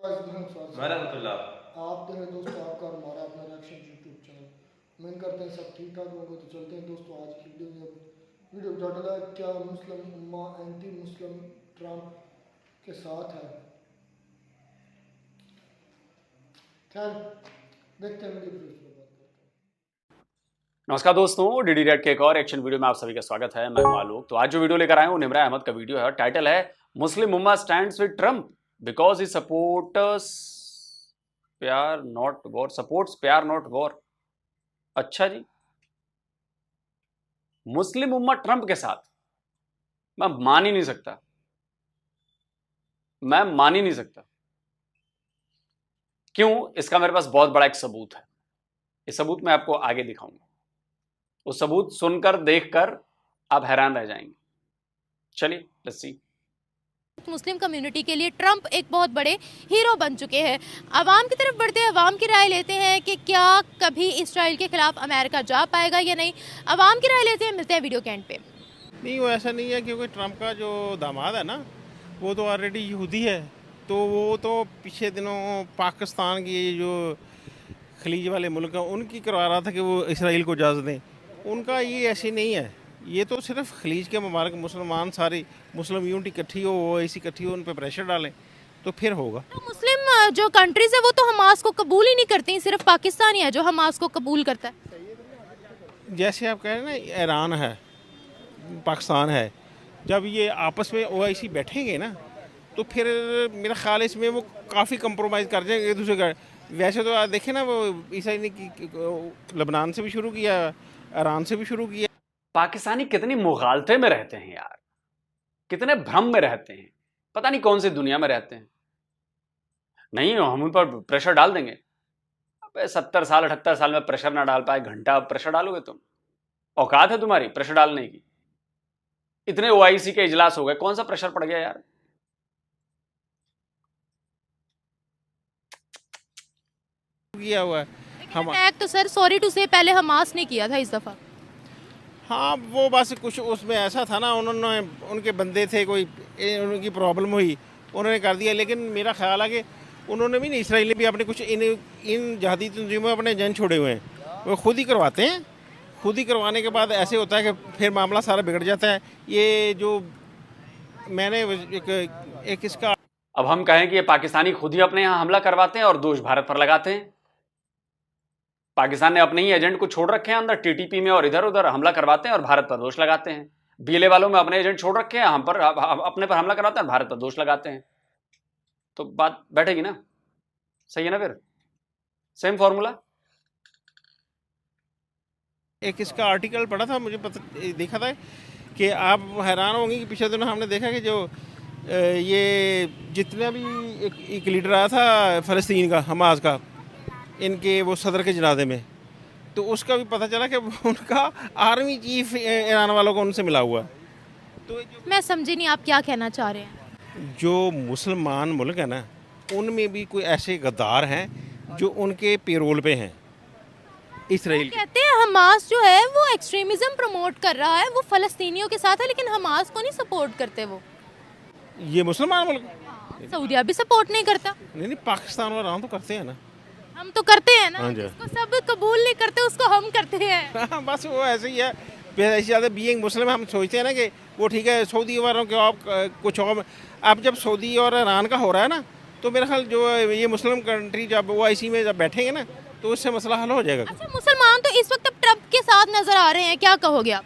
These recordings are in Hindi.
वरहमतुल्लाह। आप जो है दोस्तों आपका और हमारा अपना रिएक्शन यूट्यूब चैनल उम्मीद करते हैं सब ठीक ठाक होंगे। तो चलते हैं दोस्तों आज की वीडियो टाइटल है क्या मुस्लिम उम्मा एंटी मुस्लिम ट्रम्प के साथ है। खैर देखते हैं वीडियो फिर उसके बाद करते हैं। नमस्कार दोस्तों, डीडी रेड के एक और एक्शन वीडियो में आप सभी का स्वागत है। मैं हूं आलोक। तो आज जो वीडियो लेकर आए हूं निमरा अहमद का वीडियो है। टाइटल है मुस्लिम उम्मा stands with Trump because he supports प्यार नॉट वॉर। सपोर्ट्स प्यार नॉट वॉर। अच्छा जी, मुस्लिम उम्मा ट्रम्प के साथ। मैं मान ही नहीं सकता, मैं मान ही नहीं सकता। क्यों? इसका मेरे पास बहुत बड़ा एक सबूत है। इस सबूत मैं आपको आगे दिखाऊंगा। वो सबूत सुनकर देखकर आप हैरान रह जाएंगे। चलिए लेट्स सी। मुस्लिम कम्युनिटी के लिए ट्रंप एक बहुत बड़े हीरो बन चुके हैं। अवाम की तरफ बढ़ते हैं, अवाम की राय लेते हैं कि क्या कभी इसराइल के खिलाफ अमेरिका जा पाएगा या नहीं। अवाम की राय लेते हैं, मिलते हैं वीडियो के एंड पे। नहीं, वो ऐसा नहीं है क्योंकि ट्रंप का जो दामाद है ना वो तो ऑलरेडी यहूदी है। तो वो तो पिछले दिनों पाकिस्तान की जो खलीज वाले मुल्क हैं उनकी करवा रहा था कि वो इसराइल को इजाज़त दें। उनका ये ऐसी नहीं है। ये तो सिर्फ खलीज के ममालिक मुसलमान सारी मुस्लिम यूनिटी इकट्ठी हो, वो ऐसी इकट्ठी हो, उन पर प्रेशर डालें तो फिर होगा। तो मुस्लिम जो कंट्रीज है वो तो हमास को कबूल ही नहीं करती, सिर्फ पाकिस्तान ही है जो हमास को कबूल करता है। जैसे आप कह रहे हैं ना, ईरान है, पाकिस्तान है, जब ये आपस में ओआईसी बैठेंगे ना तो फिर मेरा ख्याल है इसमें वो काफ़ी कंप्रोमाइज़ कर जाएंगे एक दूसरे का। वैसे तो देखें ना, वो ईसाई ने लबनान से भी शुरू किया, ईरान से भी शुरू किया। पाकिस्तानी कितनी मुगालते में रहते हैं यार, कितने भ्रम में रहते हैं, पता नहीं कौन सी दुनिया में रहते हैं। नहीं हम उन पर प्रेशर डाल देंगे। अबे 70 साल 78 साल में प्रेशर ना डाल पाए, घंटा प्रेशर डालोगे तुम? औकात है तुम्हारी प्रेशर डालने की? इतने ओआईसी के इजलास हो गए, कौन सा प्रेशर पड़ गया यार? किया हुआ है हम। अटैक तो सर सॉरी टू से पहले हमास ने किया था इस दफा। हाँ, वो बस कुछ उसमें ऐसा था ना, उन्होंने उनके बंदे थे, कोई उनकी प्रॉब्लम हुई, उन्होंने कर दिया। लेकिन मेरा ख्याल है कि उन्होंने भी नहीं, इसराइल ने भी अपने कुछ इन जहादी तंजीमों में अपने जन छोड़े हुए हैं। वो खुद ही करवाते हैं। खुद ही करवाने के बाद ऐसे होता है कि फिर मामला सारा बिगड़ जाता है। ये जो मैंने एक इसका अब हम कहें कि ये पाकिस्तानी खुद ही अपने यहां हमला करवाते हैं और दोष भारत पर लगाते हैं। पाकिस्तान ने अपने ही एजेंट को छोड़ रखे हैं अंदर टीटीपी में और इधर उधर हमला करवाते हैं और भारत पर दोष लगाते हैं। बीएलए वालों में अपने एजेंट छोड़ रखे हैं, हम पर अपने पर हमला करवाते हैं और भारत पर दोष लगाते हैं। तो बात बैठेगी ना? सही है ना? फिर सेम फॉर्मूला। एक इसका आर्टिकल पढ़ा था, मुझे देखा था कि आप हैरान होंगे कि पिछले दिनों हमने देखा कि जो ये जितने भी एक लीडर आया था फ़लस्तीन का, हमास का, इनके वो सदर के जनाजे में, तो उसका भी पता चला कि उनका आर्मी चीफ ईरान वालों को उनसे मिला हुआ। तो मैं समझी नहीं आप क्या कहना चाह रहे हैं। जो मुसलमान मुल्क है ना, उनमें भी कोई ऐसे गद्दार हैं जो उनके पेरोल पे हैं। इसराइल कहते हैं हमास जो है वो एक्सट्रीमिज्म प्रमोट कर रहा है, वो फलस्तीनियों के साथ है, लेकिन हमास को नहीं सपोर्ट करते। वो ये मुसलमान मुल्क सऊदीया भी सपोर्ट नहीं करता। नहीं, पाकिस्तान और ईरान तो करते हैं ना। हम तो करते हैं ना, हाँ जी। जिसको सब कबूल नहीं करते उसको हम करते हैं। बस वो ऐसे ही है। ऐसी ज़्यादा बीइंग मुस्लिम हम सोचते हैं ना कि वो ठीक है, सऊदी वालों के आप कुछ और। अब जब सऊदी और ईरान का हो रहा है ना, तो मेरा ख्याल जो ये मुस्लिम कंट्री जब ओआईसी में जब बैठेंगे ना तो उससे मसला हल हो जाएगा। अच्छा, मुसलमान तो इस वक्त अब ट्रंप के साथ नजर आ रहे हैं, क्या कहोगे आप?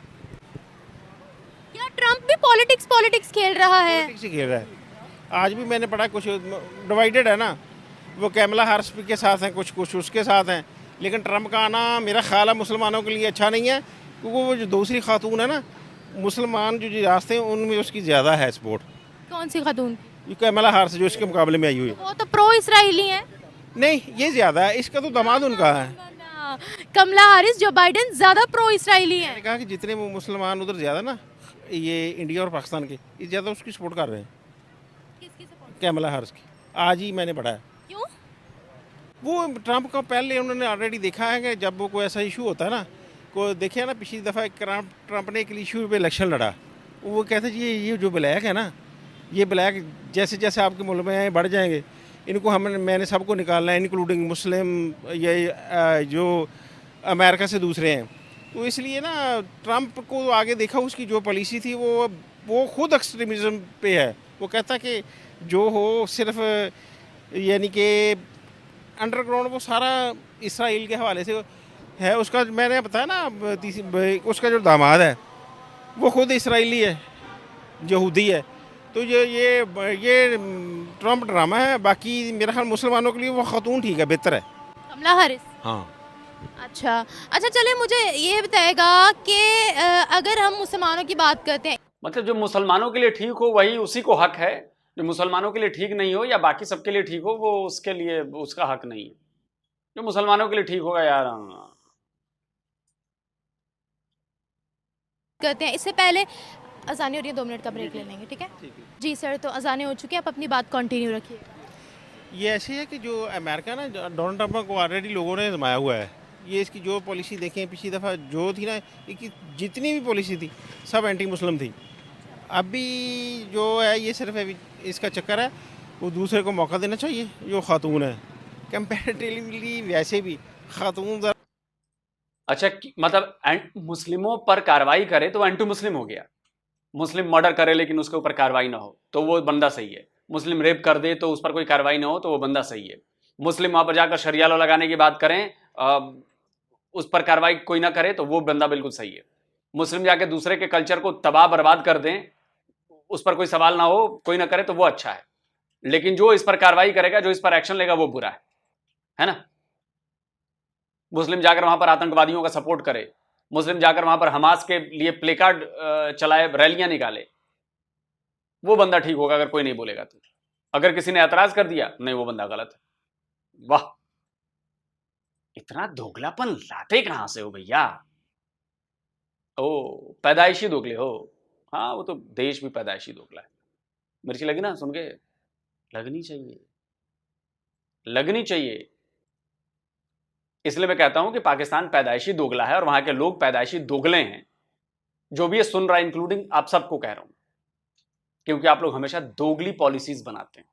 क्या ट्रंप भी पॉलिटिक्स खेल रहा है? पॉलिटिक्स ही खेल रहा है। आज भी मैंने पढ़ा कुछ डिवाइडेड है ना, वो कैमला हैरिस के साथ हैं, कुछ उसके साथ हैं। लेकिन ट्रंप का आना मेरा ख्याल है मुसलमानों के लिए अच्छा नहीं है, क्योंकि वो जो दूसरी खातून है ना, मुसलमान जो रास्ते हैं उनमें उसकी ज़्यादा है सपोर्ट। कौन सी खातून? ये कैमला हैरिस जो इसके मुकाबले में आई हुई है। वो तो प्रो इसराइली है। नहीं, ये ज़्यादा है, इसका तो दामाद उनका है। कमला हैरिस, जो बाइडेन ज्यादा प्रो इसराइली है। मैंने कहा कि जितने वो मुसलमान उधर ज़्यादा ना, ये इंडिया और पाकिस्तान के, ये ज़्यादा उसकी सपोर्ट कर रहे हैं, किसकी सपोर्ट? कैमला हैरिस की। आज ही मैंने पढ़ा है। क्यों? वो ट्रंप का पहले उन्होंने ऑलरेडी देखा है कि जब वो कोई ऐसा इशू होता है ना, को देखिए ना, पिछली दफ़ा ट्रंप ने एक इशू पे इलेक्शन लड़ा। वो कहते जी ये जो ब्लैक है ना, ये ब्लैक जैसे जैसे आपके मुल्क में बढ़ जाएंगे, इनको मैंने सबको निकालना है, इंक्लूडिंग मुस्लिम, ये जो अमेरिका से दूसरे हैं। तो इसलिए ना ट्रंप को आगे देखा, उसकी जो पॉलिसी थी वो खुद एक्सट्रीमिज़म पे है। वो कहता कि जो हो सिर्फ यानी कि अंडरग्राउंड वो सारा इसराइल के हवाले से है। उसका मैंने बताया ना, उसका जो दामाद है वो खुद इसराइली है, यहूदी है। तो ये ट्रंप ड्रामा है। बाकी मेरा ख्याल मुसलमानों के लिए वो खातून ठीक है, बेहतर है। कमला हैरिस। हाँ। अच्छा चलिए, मुझे ये बताएगा कि अगर हम मुसलमानों की बात करते हैं, मतलब जो मुसलमानों के लिए ठीक हो वही उसी को हक है, जो मुसलमानों के लिए ठीक नहीं हो या बाकी सबके लिए ठीक हो वो उसके लिए उसका हक नहीं है। जो मुसलमानों के लिए ठीक होगा यार, करते हैं इससे पहले अजानी, और ये 2 मिनट का ब्रेक ले लेंगे, ठीक है? जी सर, तो अजानी हो चुकी है, आप अपनी बात कंटिन्यू रखिए। ये ऐसे है कि जो अमेरिका ना, डोनाल्ड ट्रंप को ऑलरेडी लोगों ने आजमाया हुआ है। ये इसकी जो पॉलिसी देखें, पिछली दफ़ा जो थी ना, इसकी जितनी भी पॉलिसी थी सब एंटी मुस्लिम थी। अभी जो है ये सिर्फ इसका चक्कर है, वो दूसरे को मौका देना चाहिए जो खातून है। कंपैरेटिवली वैसे भी खातून अच्छा मतलब मुस्लिमों पर कार्रवाई करे तो एंटी मुस्लिम हो गया। मुस्लिम मर्डर करे लेकिन उसके ऊपर कार्रवाई ना हो तो वो बंदा सही है। मुस्लिम रेप कर दे तो उस पर कोई कार्रवाई ना हो तो वो बंदा सही है। मुस्लिम वहां पर जाकर शरिया लॉ लगाने की बात करें, उस पर कार्रवाई कोई ना करे तो वो बंदा बिल्कुल सही है। मुस्लिम जाके दूसरे के कल्चर को तबाह बर्बाद कर दें, उस पर कोई सवाल ना हो, कोई ना करे तो वो अच्छा है। लेकिन जो इस पर कार्रवाई करेगा, जो इस पर एक्शन लेगा, वो बुरा है ना। मुस्लिम जाकर वहां पर आतंकवादियों का सपोर्ट करे, मुस्लिम जाकर वहां पर हमास के लिए प्ले कार्ड चलाए, रैलियां निकाले, वो बंदा ठीक होगा अगर कोई नहीं बोलेगा तो। अगर किसी ने ऐतराज कर दिया, नहीं वो बंदा गलत है। वाह, इतना दोगलापन लाते कहां से हो भैया? ओ पैदाइशी दोगले हो। हाँ, वो तो देश भी पैदाइशी दोगला है। मिर्ची लगी ना सुन के? लगनी चाहिए, लगनी चाहिए। इसलिए मैं कहता हूं कि पाकिस्तान पैदाइशी दोगला है और वहां के लोग पैदाइशी दोगले हैं। जो भी ये सुन रहा है, इंक्लूडिंग आप सबको कह रहा हूं, क्योंकि आप लोग हमेशा दोगली पॉलिसीज बनाते हैं।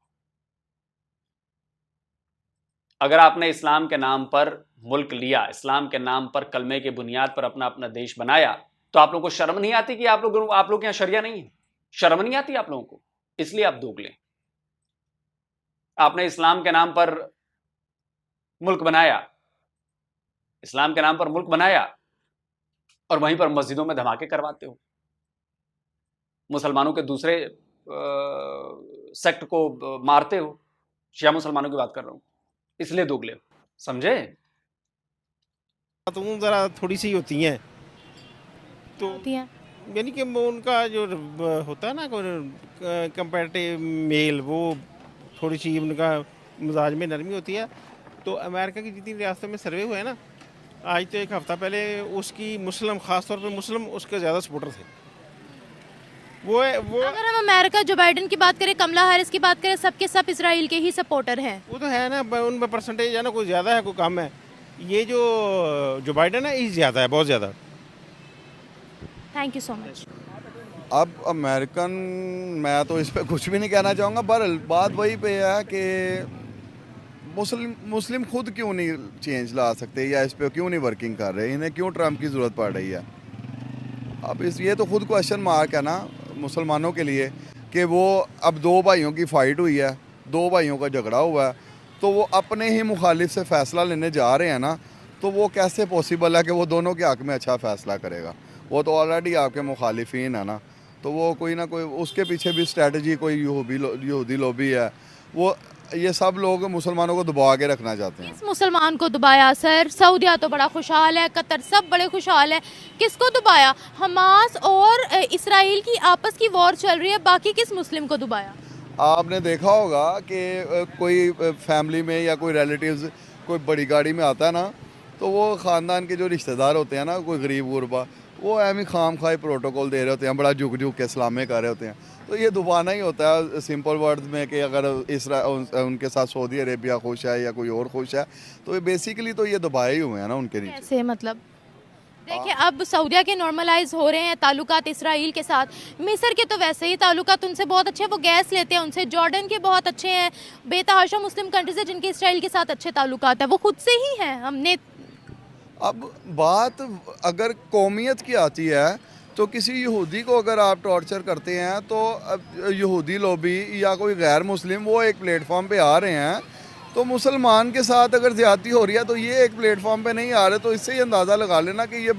अगर आपने इस्लाम के नाम पर मुल्क लिया, इस्लाम के नाम पर कलमे के बुनियाद पर अपना अपना देश बनाया, तो आप लोगों को शर्म नहीं आती कि आप लोग यहां शरिया नहीं है? शर्म नहीं आती आप लोगों को? इसलिए आप दोगले। आपने इस्लाम के नाम पर मुल्क बनाया, इस्लाम के नाम पर मुल्क बनाया और वहीं पर मस्जिदों में धमाके करवाते हो। मुसलमानों के दूसरे सेक्ट को मारते हो। शिया मुसलमानों की बात कर रहा हूं, इसलिए दोगले हो, समझे? खातून ज़रा थोड़ी सी होती हैं, तो यानी कि उनका जो होता है ना कंपैरेटिव मेल, वो थोड़ी सी उनका मिजाज में नरमी होती है। तो अमेरिका की जितनी रियासतों में सर्वे हुए हैं ना, आज तो 1 हफ्ता पहले उसकी मुस्लिम, ख़ास तौर पे मुस्लिम उसके ज़्यादा सपोर्टर थे। वो अगर हम अमेरिका जो बाइडेन की बात करें, कमला हैरिस की बात करें, सबके सब इसराइल के ही सपोर्टर हैं। वो तो है ना, उनमें परसेंटेज है ना, कोई ज़्यादा है कोई कम है। ये जो बाइडेन है, ये ज़्यादा है, बहुत ज़्यादा। Thank you so much. अब अमेरिकन, मैं तो इस पर कुछ भी नहीं कहना चाहूँगा, पर बात वही पे है कि मुस्लिम खुद क्यों नहीं चेंज ला सकते, या इस पर क्यों नहीं वर्किंग कर रहे, इन्हें क्यों ट्रम्प की ज़रूरत पड़ रही है। अब ये तो खुद क्वेश्चन मार्क है ना मुसलमानों के लिए कि वो अब 2 भाइयों की फ़ाइट हुई है, 2 भाइयों का झगड़ा हुआ है, तो वो अपने ही मुखालिफ से फ़ैसला लेने जा रहे हैं ना, तो वो कैसे पॉसिबल है कि वो दोनों के हक़ में अच्छा फ़ैसला करेगा? वो तो ऑलरेडी आपके मुखालिफिन है ना, तो वो कोई ना कोई उसके पीछे भी स्ट्रेटजी, कोई यहूदी लॉबी है, वो ये सब लोग मुसलमानों को दबा के रखना चाहते हैं। किस मुसलमान को दबाया सर? सऊदिया तो बड़ा खुशहाल है, कतर सब बड़े खुशहाल है, किसको दबाया? हमास और इसराइल की आपस की वॉर चल रही है, बाकी किस मुस्लिम को दबाया? आपने देखा होगा कि कोई फैमिली में या कोई रिलेटिव्स कोई बड़ी गाड़ी में आता है ना, तो वो ख़ानदान के जो रिश्तेदार होते हैं ना, कोई गरीब गुरबा, वो एम खाम खाई प्रोटोकॉल दे रहे होते हैं, बड़ा झुक झुक के सलामे कर रहे होते हैं। तो ये दुबाना ही होता है सिंपल वर्ड्स में कि अगर उनके साथ सऊदी अरेबिया खुश है या कोई और खुश है, तो ये बेसिकली तो ये दबाए ही हुए हैं ना उनके नीचे। कैसे मतलब? देखिए अब सऊदीया के नॉर्मलाइज हो रहे हैं ताल्लुकात इसराइल के साथ, मिस्र के तो वैसे ही ताल्लुकात उनसे बहुत अच्छे हैं, वो गैस लेते हैं उनसे, जॉर्डन के बहुत अच्छे हैं, बेतहाशा मुस्लिम कंट्रीज है जिनके इसराइल के साथ अच्छे ताल्लुकात है, वो खुद से ही हैं। हमने अब बात अगर कौमियत की आती है तो किसी यहूदी को अगर आप टॉर्चर करते हैं तो अब यहूदी लॉबी या कोई गैर मुस्लिम वो एक प्लेटफॉर्म पे आ रहे हैं, तो मुसलमान के साथ अगर ज़्यादती हो रही है तो ये एक प्लेटफॉर्म पे नहीं आ रहे, तो इससे ही अंदाज़ा लगा लेना कि ये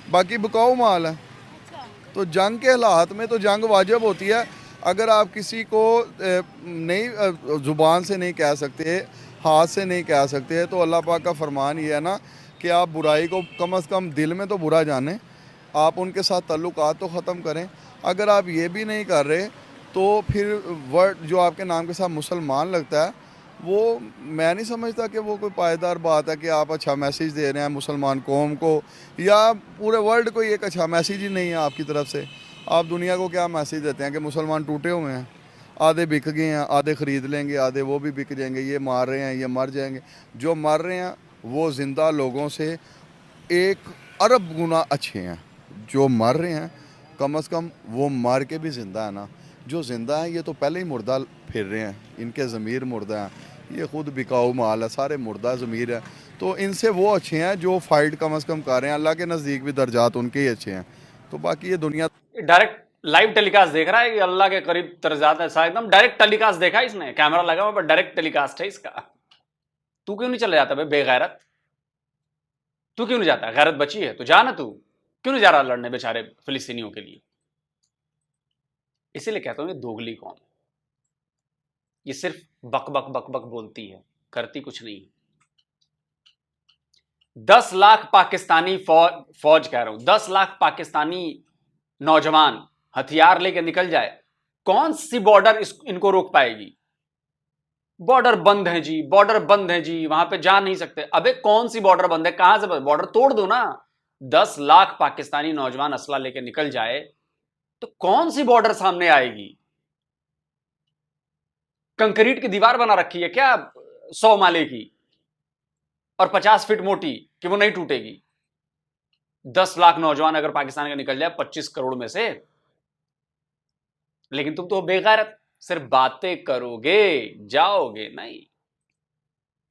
बाकी बिकाऊ माल है। तो जंग के हालात में तो जंग वाजिब होती है। अगर आप किसी को नहीं ज़ुबान से नहीं कह सकते, हाथ से नहीं कह सकते, तो अल्लाह पाक का फरमान ये है ना कि आप बुराई को कम से कम दिल में तो बुरा जाने, आप उनके साथ ताल्लुकात तो ख़त्म करें। अगर आप ये भी नहीं कर रहे तो फिर वर्ड जो आपके नाम के साथ मुसलमान लगता है वो मैं नहीं समझता कि वो कोई पायदार बात है कि आप अच्छा मैसेज दे रहे हैं मुसलमान कौम को, या पूरे वर्ल्ड को एक अच्छा मैसेज ही नहीं है आपकी तरफ से। आप दुनिया को क्या मैसेज देते हैं कि मुसलमान टूटे हुए हैं, आधे बिक गए हैं, आधे ख़रीद लेंगे, आधे वो भी बिक जाएंगे, ये मार रहे हैं, ये मर जाएंगे। जो मर रहे हैं वो ज़िंदा लोगों से 1 अरब गुना अच्छे हैं। जो मर रहे हैं कम से कम वो मर के भी ज़िंदा है ना, जो ज़िंदा हैं ये तो पहले ही मुर्दा फिर रहे हैं, इनके ज़मीर मुर्दा हैं, ये खुद बिकाऊ माल है, सारे मुर्दा ज़मीर है। तो इनसे वो अच्छे हैं जो फ़ाइट कम से कम कर रहे हैं, अल्लाह के नज़दीक भी दर्जात उनके ही अच्छे हैं। तो बाकी ये दुनिया डायरेक्ट लाइव टेलीकास्ट देख रहा है कि अल्लाह के करीब दर्जात है, एकदम डायरेक्ट टेलीकास्ट देखा है इसने, कैमरा लगा हुआ पर डायरेक्ट टेलीकास्ट है इसका। तू क्यों नहीं चले जाता भाई बेगैरत, तू क्यों नहीं जाता? गैरत बची है तो जा ना, तू क्यों नहीं जा रहा लड़ने बेचारे फिलिस्तीनियों के लिए? इसीलिए कहता हूं ये दोगली कौम, ये सिर्फ बक बक बक बक बोलती है, करती कुछ नहीं। 10 लाख पाकिस्तानी फौज कह रहा हूं, 10 लाख पाकिस्तानी नौजवान हथियार लेके निकल जाए, कौन सी बॉर्डर इनको रोक पाएगी? बॉर्डर बंद है जी, बॉर्डर बंद है जी, वहां पे जा नहीं सकते। अबे कौन सी बॉर्डर बंद है? कहां से बॉर्डर तोड़ दो ना। 10 लाख पाकिस्तानी नौजवान असला लेके निकल जाए तो कौन सी बॉर्डर सामने आएगी? कंक्रीट की दीवार बना रखी है क्या 100 माले की और 50 फीट मोटी कि वो नहीं टूटेगी? 10 लाख नौजवान अगर पाकिस्तान का निकल जाए 25 करोड़ में से, लेकिन तुम तो बेगैरत सिर्फ बातें करोगे, जाओगे नहीं,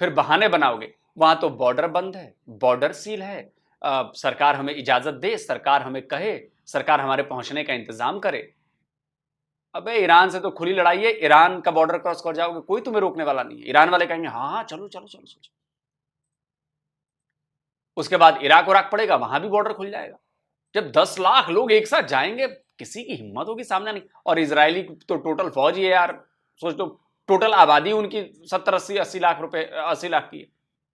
फिर बहाने बनाओगे। वहां तो बॉर्डर बंद है, बॉर्डर सील है, सरकार हमें इजाजत दे, सरकार हमें कहे, सरकार हमारे पहुंचने का इंतजाम करे। अबे ईरान से तो खुली लड़ाई है, ईरान का बॉर्डर क्रॉस कर जाओगे, कोई तुम्हें रोकने वाला नहीं है। ईरान वाले कहेंगे हाँ हाँ चलो चलो चलो चलो। उसके बाद इराक उराक पड़ेगा, वहां भी बॉर्डर खुल जाएगा। जब 10 लाख लोग एक साथ जाएंगे, किसी की हिम्मत होगी सामने नहीं। और इजरायली तो टोटल फौज ही है यार, सोच दो, टोटल आबादी उनकी 70-80 लाख रुपए 80 लाख की है,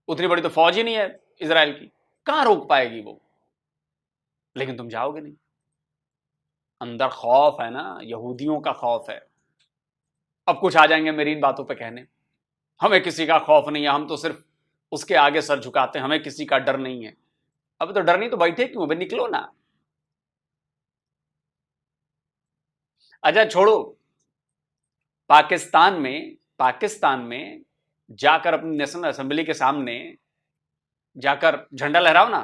उतनी बड़ी तो फौज ही नहीं है इजराइल की, कहां रोक पाएगी वो? लेकिन तुम जाओगे नहीं। अंदर खौफ है ना, यहूदियों का खौफ है। अब कुछ आ जाएंगे मेरी इन बातों पे कहने, हमें किसी का खौफ नहीं है, हम तो सिर्फ उसके आगे सर झुकाते हैं, हमें किसी का डर नहीं है। अब तो डर नहीं तो बैठे क्यों? भाई निकलो ना। अच्छा छोड़ो, पाकिस्तान में जाकर अपनी नेशनल असेंबली के सामने जाकर झंडा लहराओ ना,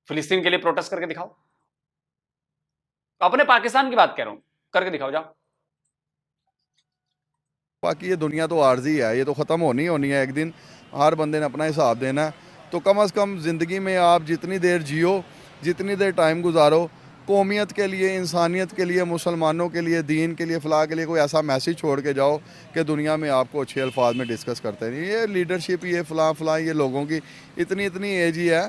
फिलिस्तीन के लिए प्रोटेस्ट करके दिखाओ। अपने पाकिस्तान की बात कह रहा हूं, करके दिखाओ जाओ। बाकी ये दुनिया तो आर्जी है, ये तो ख़त्म होनी है एक दिन, हर बंदे ने अपना हिसाब देना है। तो कम से कम ज़िंदगी में आप जितनी देर जियो, जितनी देर टाइम गुजारो, कौमियत के लिए, इंसानियत के लिए, मुसलमानों के लिए, दीन के लिए, फ़लाह के लिए कोई ऐसा मैसेज छोड़ के जाओ कि दुनिया में आपको अच्छे अल्फाज में डिस्कस करते हैं। ये लीडरशिप, ये फ़लाँ ये लोगों की इतनी एज ही है,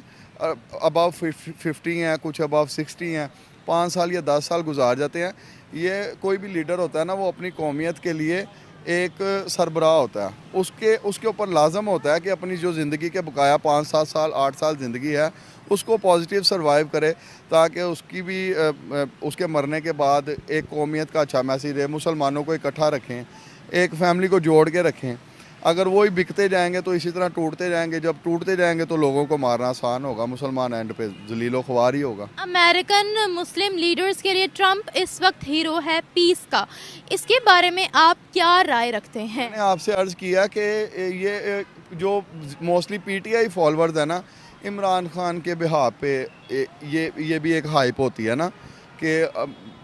अबव 50 हैं, कुछ अबव 60 हैं, 5 साल या 10 साल गुजार जाते हैं। ये कोई भी लीडर होता है ना, वो अपनी कौमियत के लिए एक सरबराह होता है, उसके ऊपर लाजम होता है कि अपनी जो ज़िंदगी के बकाया 5-7 साल 8 साल ज़िंदगी है उसको पॉजिटिव सरवाइव करे, ताकि उसकी भी उसके मरने के बाद एक कौमियत का अच्छा मैसेज रहे, मुसलमानों को इकट्ठा रखें, एक फैमिली को जोड़ के रखें। अगर वो ही बिकते जाएंगे तो इसी तरह टूटते जाएंगे, जब टूटते जाएंगे तो लोगों को मारना आसान होगा, मुसलमान एंड पे जलीलो ख्वार ही होगा। अमेरिकन मुस्लिम लीडर्स के लिए ट्रंप इस वक्त हीरो है पीस का, इसके बारे में आप क्या राय रखते हैं? मैंने आपसे अर्ज़ किया कि ये जो मोस्टली पीटीआई फॉलोअर्स है ना, इमरान खान के बिहाफ पे ये भी एक हाइप होती है ना कि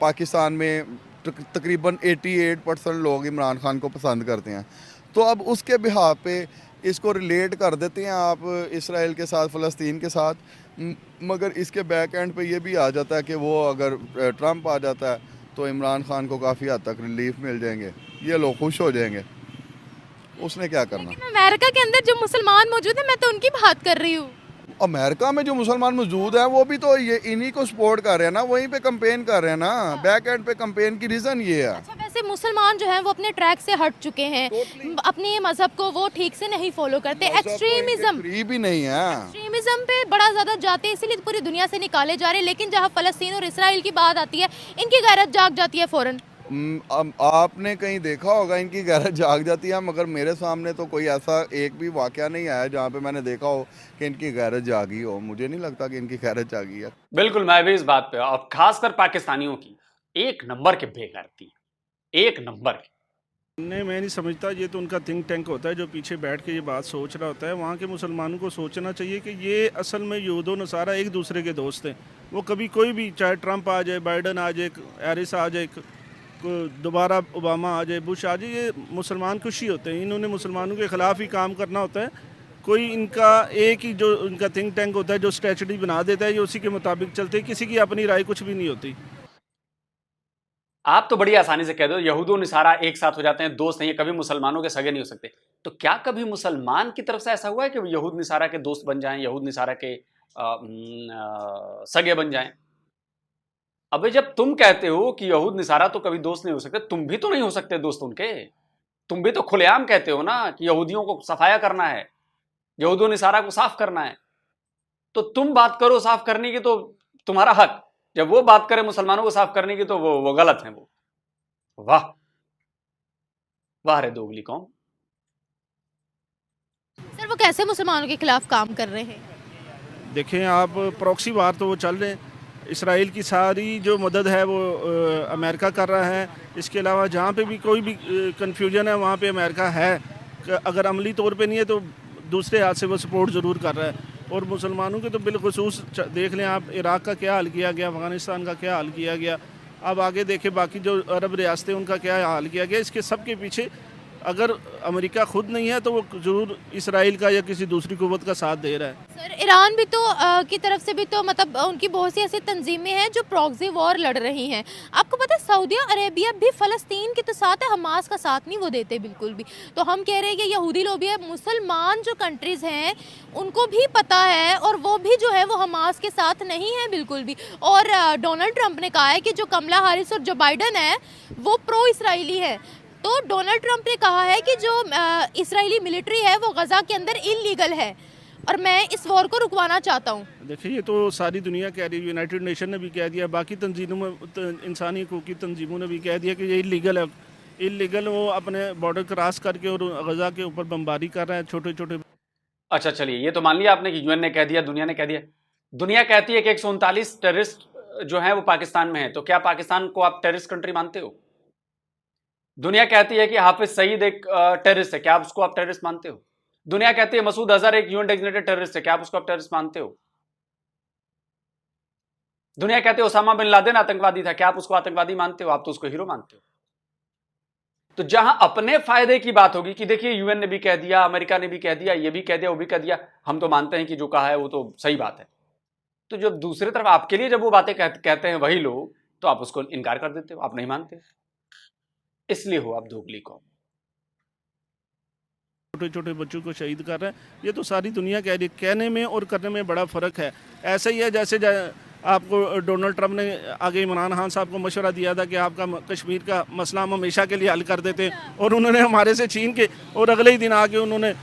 पाकिस्तान में तकरीबन 88% लोग इमरान खान को पसंद करते हैं, तो अब उसके बिहाफ पे इसको रिलेट कर देते हैं आप इसराइल के साथ, फ़लस्तीन के साथ, मगर इसके बैक एंड पे ये भी आ जाता है कि वो अगर ट्रंप आ जाता है तो इमरान खान को काफ़ी हद तक रिलीफ मिल जाएंगे, ये लोग खुश हो जाएंगे, उसने क्या करना। लेकिन अमेरिका के अंदर जो मुसलमान मौजूद है, मैं तो उनकी बात कर रही हूँ। अमेरिका में जो मुसलमान मौजूद हैं वो भी तो ये इन्हीं को सपोर्ट कर रहे हैं ना, वहीं पे कंपेन कर रहे हैं ना, बैक एंड पे कंपेन की रीज़न ये है। अच्छा, वैसे मुसलमान जो हैं वो अपने ट्रैक से हट चुके हैं, अपने मजहब को वो ठीक से नहीं फॉलो करते, एक्सट्रीमिज्म भी नहीं है, एक्सट्रीमिज्म पे बड़ा ज्यादा जाते हैं, इसीलिए पूरी दुनिया से निकाले जा रहे हैं। लेकिन जहाँ फलस्तीन और इसराइल की बात आती है, इनकी गैरत जाग जाती है फौरन। आपने कहीं देखा होगा इनकी गैरत जाग जाती है, मगर मेरे सामने तो कोई ऐसा एक भी वाकया नहीं आया जहाँ पे मैंने देखा हो कि इनकी गैरत जागी हो। मुझे नहीं लगता कि इनकी गैरत जागी है। बिल्कुल, मैं भी इस बात पे, और खासकर पाकिस्तानियों की एक नंबर के बेगैरती, एक नंबर की। नहीं, मैं नहीं समझता, ये तो उनका थिंक टैंक होता है जो पीछे बैठ के ये बात सोच रहा होता है। वहाँ के मुसलमानों को सोचना चाहिए कि ये असल में यहूद व नसारा एक दूसरे के दोस्त हैं। वो कभी कोई भी, चाहे ट्रंप आ जाए, बाइडन आ जाए, हैरिस आ जाए, दोबारा ओबामा आ जाए, बुश आ जाए, ये मुसलमान खुश ही होते हैं। इन्होंने मुसलमानों के ख़िलाफ़ ही काम करना होता है। कोई इनका एक ही जो इनका थिंक टैंक होता है जो स्ट्रेटजी बना देता है, ये उसी के मुताबिक चलते हैं, किसी की अपनी राय कुछ भी नहीं होती। आप तो बड़ी आसानी से कह दो यहूद और निसारा एक साथ हो जाते हैं, दोस्त नहीं है, कभी मुसलमानों के सगे नहीं हो सकते। तो क्या कभी मुसलमान की तरफ से ऐसा हुआ है कि यहूद निसारा के दोस्त बन जाएं, यहूद निसारा के सगे बन जाएं? अबे जब तुम कहते हो कि यहूद निसारा तो कभी दोस्त नहीं हो सकते, तुम भी तो नहीं हो सकते दोस्त उनके। तुम भी तो खुलेआम कहते हो ना कि यहूदियों को सफाया करना है, यहूद निसारा को साफ करना है। तो तुम बात करो साफ करने की तो तुम्हारा हक, जब वो बात करे मुसलमानों को साफ करने की तो वो गलत है। वो वाह वाह रे दोगली कौम। सर, वो कैसे मुसलमानों के खिलाफ काम कर रहे हैं? देखें आप, प्रॉक्सी वार तो वो चल रहे हैं। इसराइल की सारी जो मदद है वो अमेरिका कर रहा है। इसके अलावा जहाँ पे भी कोई भी कन्फ्यूजन है वहाँ पे अमेरिका है, अगर अमली तौर पे नहीं है तो दूसरे हाथ से वो सपोर्ट ज़रूर कर रहा है। और मुसलमानों के तो बिलखुसूस देख लें आप, इराक़ का क्या हाल किया गया, अफ़गानिस्तान का क्या हाल किया गया, अब आगे देखें बाकी जो अरब रियासतें उनका क्या हाल किया गया। इसके सब के पीछे अगर अमेरिका खुद नहीं है तो वो ज़रूर इसराइल का या किसी दूसरी कुव्वत का साथ दे रहा है। सर, ईरान भी तो की तरफ से भी तो मतलब उनकी बहुत सी ऐसी तंजीमें हैं जो प्रॉक्सी वॉर लड़ रही हैं। आपको पता है सऊदी अरेबिया भी फ़लस्तीन के तो साथ है, हमास का साथ नहीं वो देते बिल्कुल भी। तो हम कह रहे हैं कि यहूदी लोग भी है, मुसलमान जो कंट्रीज़ हैं उनको भी पता है और वो भी जो है वो हमास के साथ नहीं है बिल्कुल भी। और डोनाल्ड ट्रंप ने कहा है कि जो कमला हैरिस और जो बाइडन है वो प्रो इसराइली है। तो डोनाल्ड ट्रंप ने कहा है कि जो इसराइली मिलिट्री है वो गजा के अंदर इलीगल है और मैं इस वॉर को रुकवाना चाहता हूँ। देखिए ये तो सारी दुनिया कह रही है, यूनाइटेड नेशन ने भी कह दिया, बाकी तंजीमों इंसानी हकूक़ की तंजीमों ने भी कह दिया कि ये इलीगल है। इलीगल वो अपने बॉर्डर क्रॉस करके और गजा के ऊपर बमबारी कर रहे हैं छोटे छोटे। अच्छा चलिए, ये तो मान लिया आपने कि यूएन ने कह दिया, दुनिया ने कह दिया। दुनिया कहती है कि 139 टेररिस्ट जो हैं वो पाकिस्तान में है, तो क्या पाकिस्तान को आप टेररिस्ट कंट्री मानते हो? दुनिया कहती है कि हाफिज सईद एक टेररिस्ट है, क्या आप उसको आप टेररिस्ट मानते हो? दुनिया कहती है मसूद अजहर एक यूएन डेजिग्नेटेड टेररिस्ट है, क्या आप उसको आप टेररिस्ट मानते हो? दुनिया कहती है ओसामा बिन लादेन आतंकवादी था, क्या आप उसको आतंकवादी मानते हो? आप तो उसको हीरो मानते हो। तो जहां अपने फायदे की बात होगी कि देखिए यूएन ने भी कह दिया, अमेरिका ने भी कह दिया, ये भी कह दिया, वो भी कह दिया, हम तो मानते हैं कि जो कहा है वो तो सही बात है। तो जब दूसरी तरफ आपके लिए जब वो बातें कहते हैं वही लोग, तो आप उसको इनकार कर देते हो, आप नहीं मानते, इसलिए हो आप दोगली कौम। छोटे छोटे बच्चों को शहीद कर रहे हैं, ये तो सारी दुनिया कह रही है। कहने में और करने में बड़ा फ़र्क है। ऐसा ही है जैसे आपको डोनाल्ड ट्रंप ने आगे इमरान खान साहब को मशवरा दिया था कि आपका कश्मीर का मसला हम हमेशा के लिए हल कर देते, और उन्होंने हमारे से छीन के और अगले ही दिन आके उन्होंने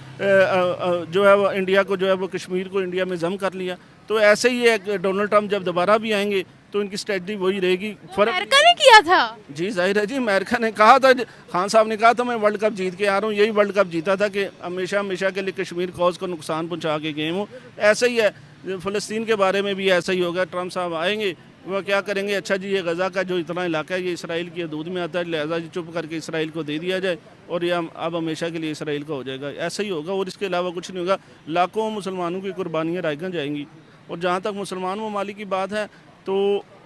जो है वो इंडिया को जो है वो कश्मीर को इंडिया में जम कर लिया। तो ऐसे ही है, डोनाल्ड ट्रंप जब दोबारा भी आएंगे तो इनकी स्ट्रेटजी वही रहेगी। फर्क अमेरिका ने किया था। जी जाहिर है जी, अमेरिका ने कहा था, खान साहब ने कहा था मैं वर्ल्ड कप जीत के आ रहा हूँ, यही वर्ल्ड कप जीता था कि हमेशा हमेशा के लिए कश्मीर कॉज को नुकसान पहुँचा के गए हूँ। ऐसा ही है फ़लस्तीन के बारे में भी ऐसा ही होगा। ट्रम्प साहब आएंगे, वह क्या करेंगे, अच्छा जी ये गज़ा का जो इतना इलाका है ये इसराइल की हदूद में आता है, लिहाजा जी चुप करके इसराइल को दे दिया जाए और ये अब हमेशा के लिए इसराइल का हो जाएगा। ऐसा ही होगा और इसके अलावा कुछ नहीं होगा। लाखों मुसलमानों की कुर्बानियाँ रायगन जाएंगी। और जहाँ तक मुसलमान ममालिक की बात है तो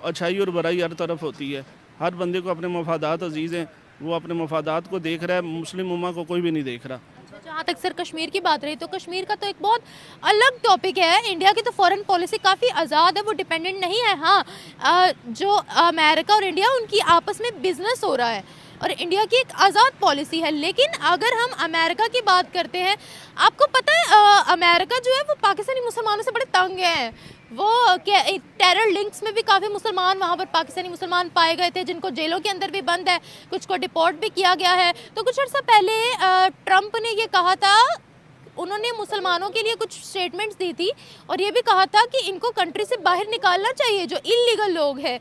अच्छाई और बुराई हर तरफ होती है। हर बंदे को अपने मफादात अजीज़ हैं, वो अपने मफादात को देख रहा है, मुस्लिम उम्मा को कोई भी नहीं देख रहा। जहाँ तक सर कश्मीर की बात रही तो कश्मीर का तो एक बहुत अलग टॉपिक है। इंडिया की तो फॉरेन पॉलिसी काफ़ी आज़ाद है, वो डिपेंडेंट नहीं है। हाँ, जो अमेरिका और इंडिया उनकी आपस में बिजनेस हो रहा है और इंडिया की एक आज़ाद पॉलिसी है। लेकिन अगर हम अमेरिका की बात करते हैं, आपको पता है अमेरिका जो है वो पाकिस्तानी मुसलमानों से बड़े तंग हैं। वो क्या टेरर लिंक्स में भी काफ़ी मुसलमान वहाँ पर पाकिस्तानी मुसलमान पाए गए थे, जिनको जेलों के अंदर भी बंद है, कुछ को डिपोर्ट भी किया गया है। तो कुछ अर्सा पहले ट्रंप ने ये कहा था, उन्होंने मुसलमानों के लिए कुछ स्टेटमेंट्स दी थी और ये भी कहा था कि इनको कंट्री से बाहर निकालना चाहिए जो इलीगल लोग हैं।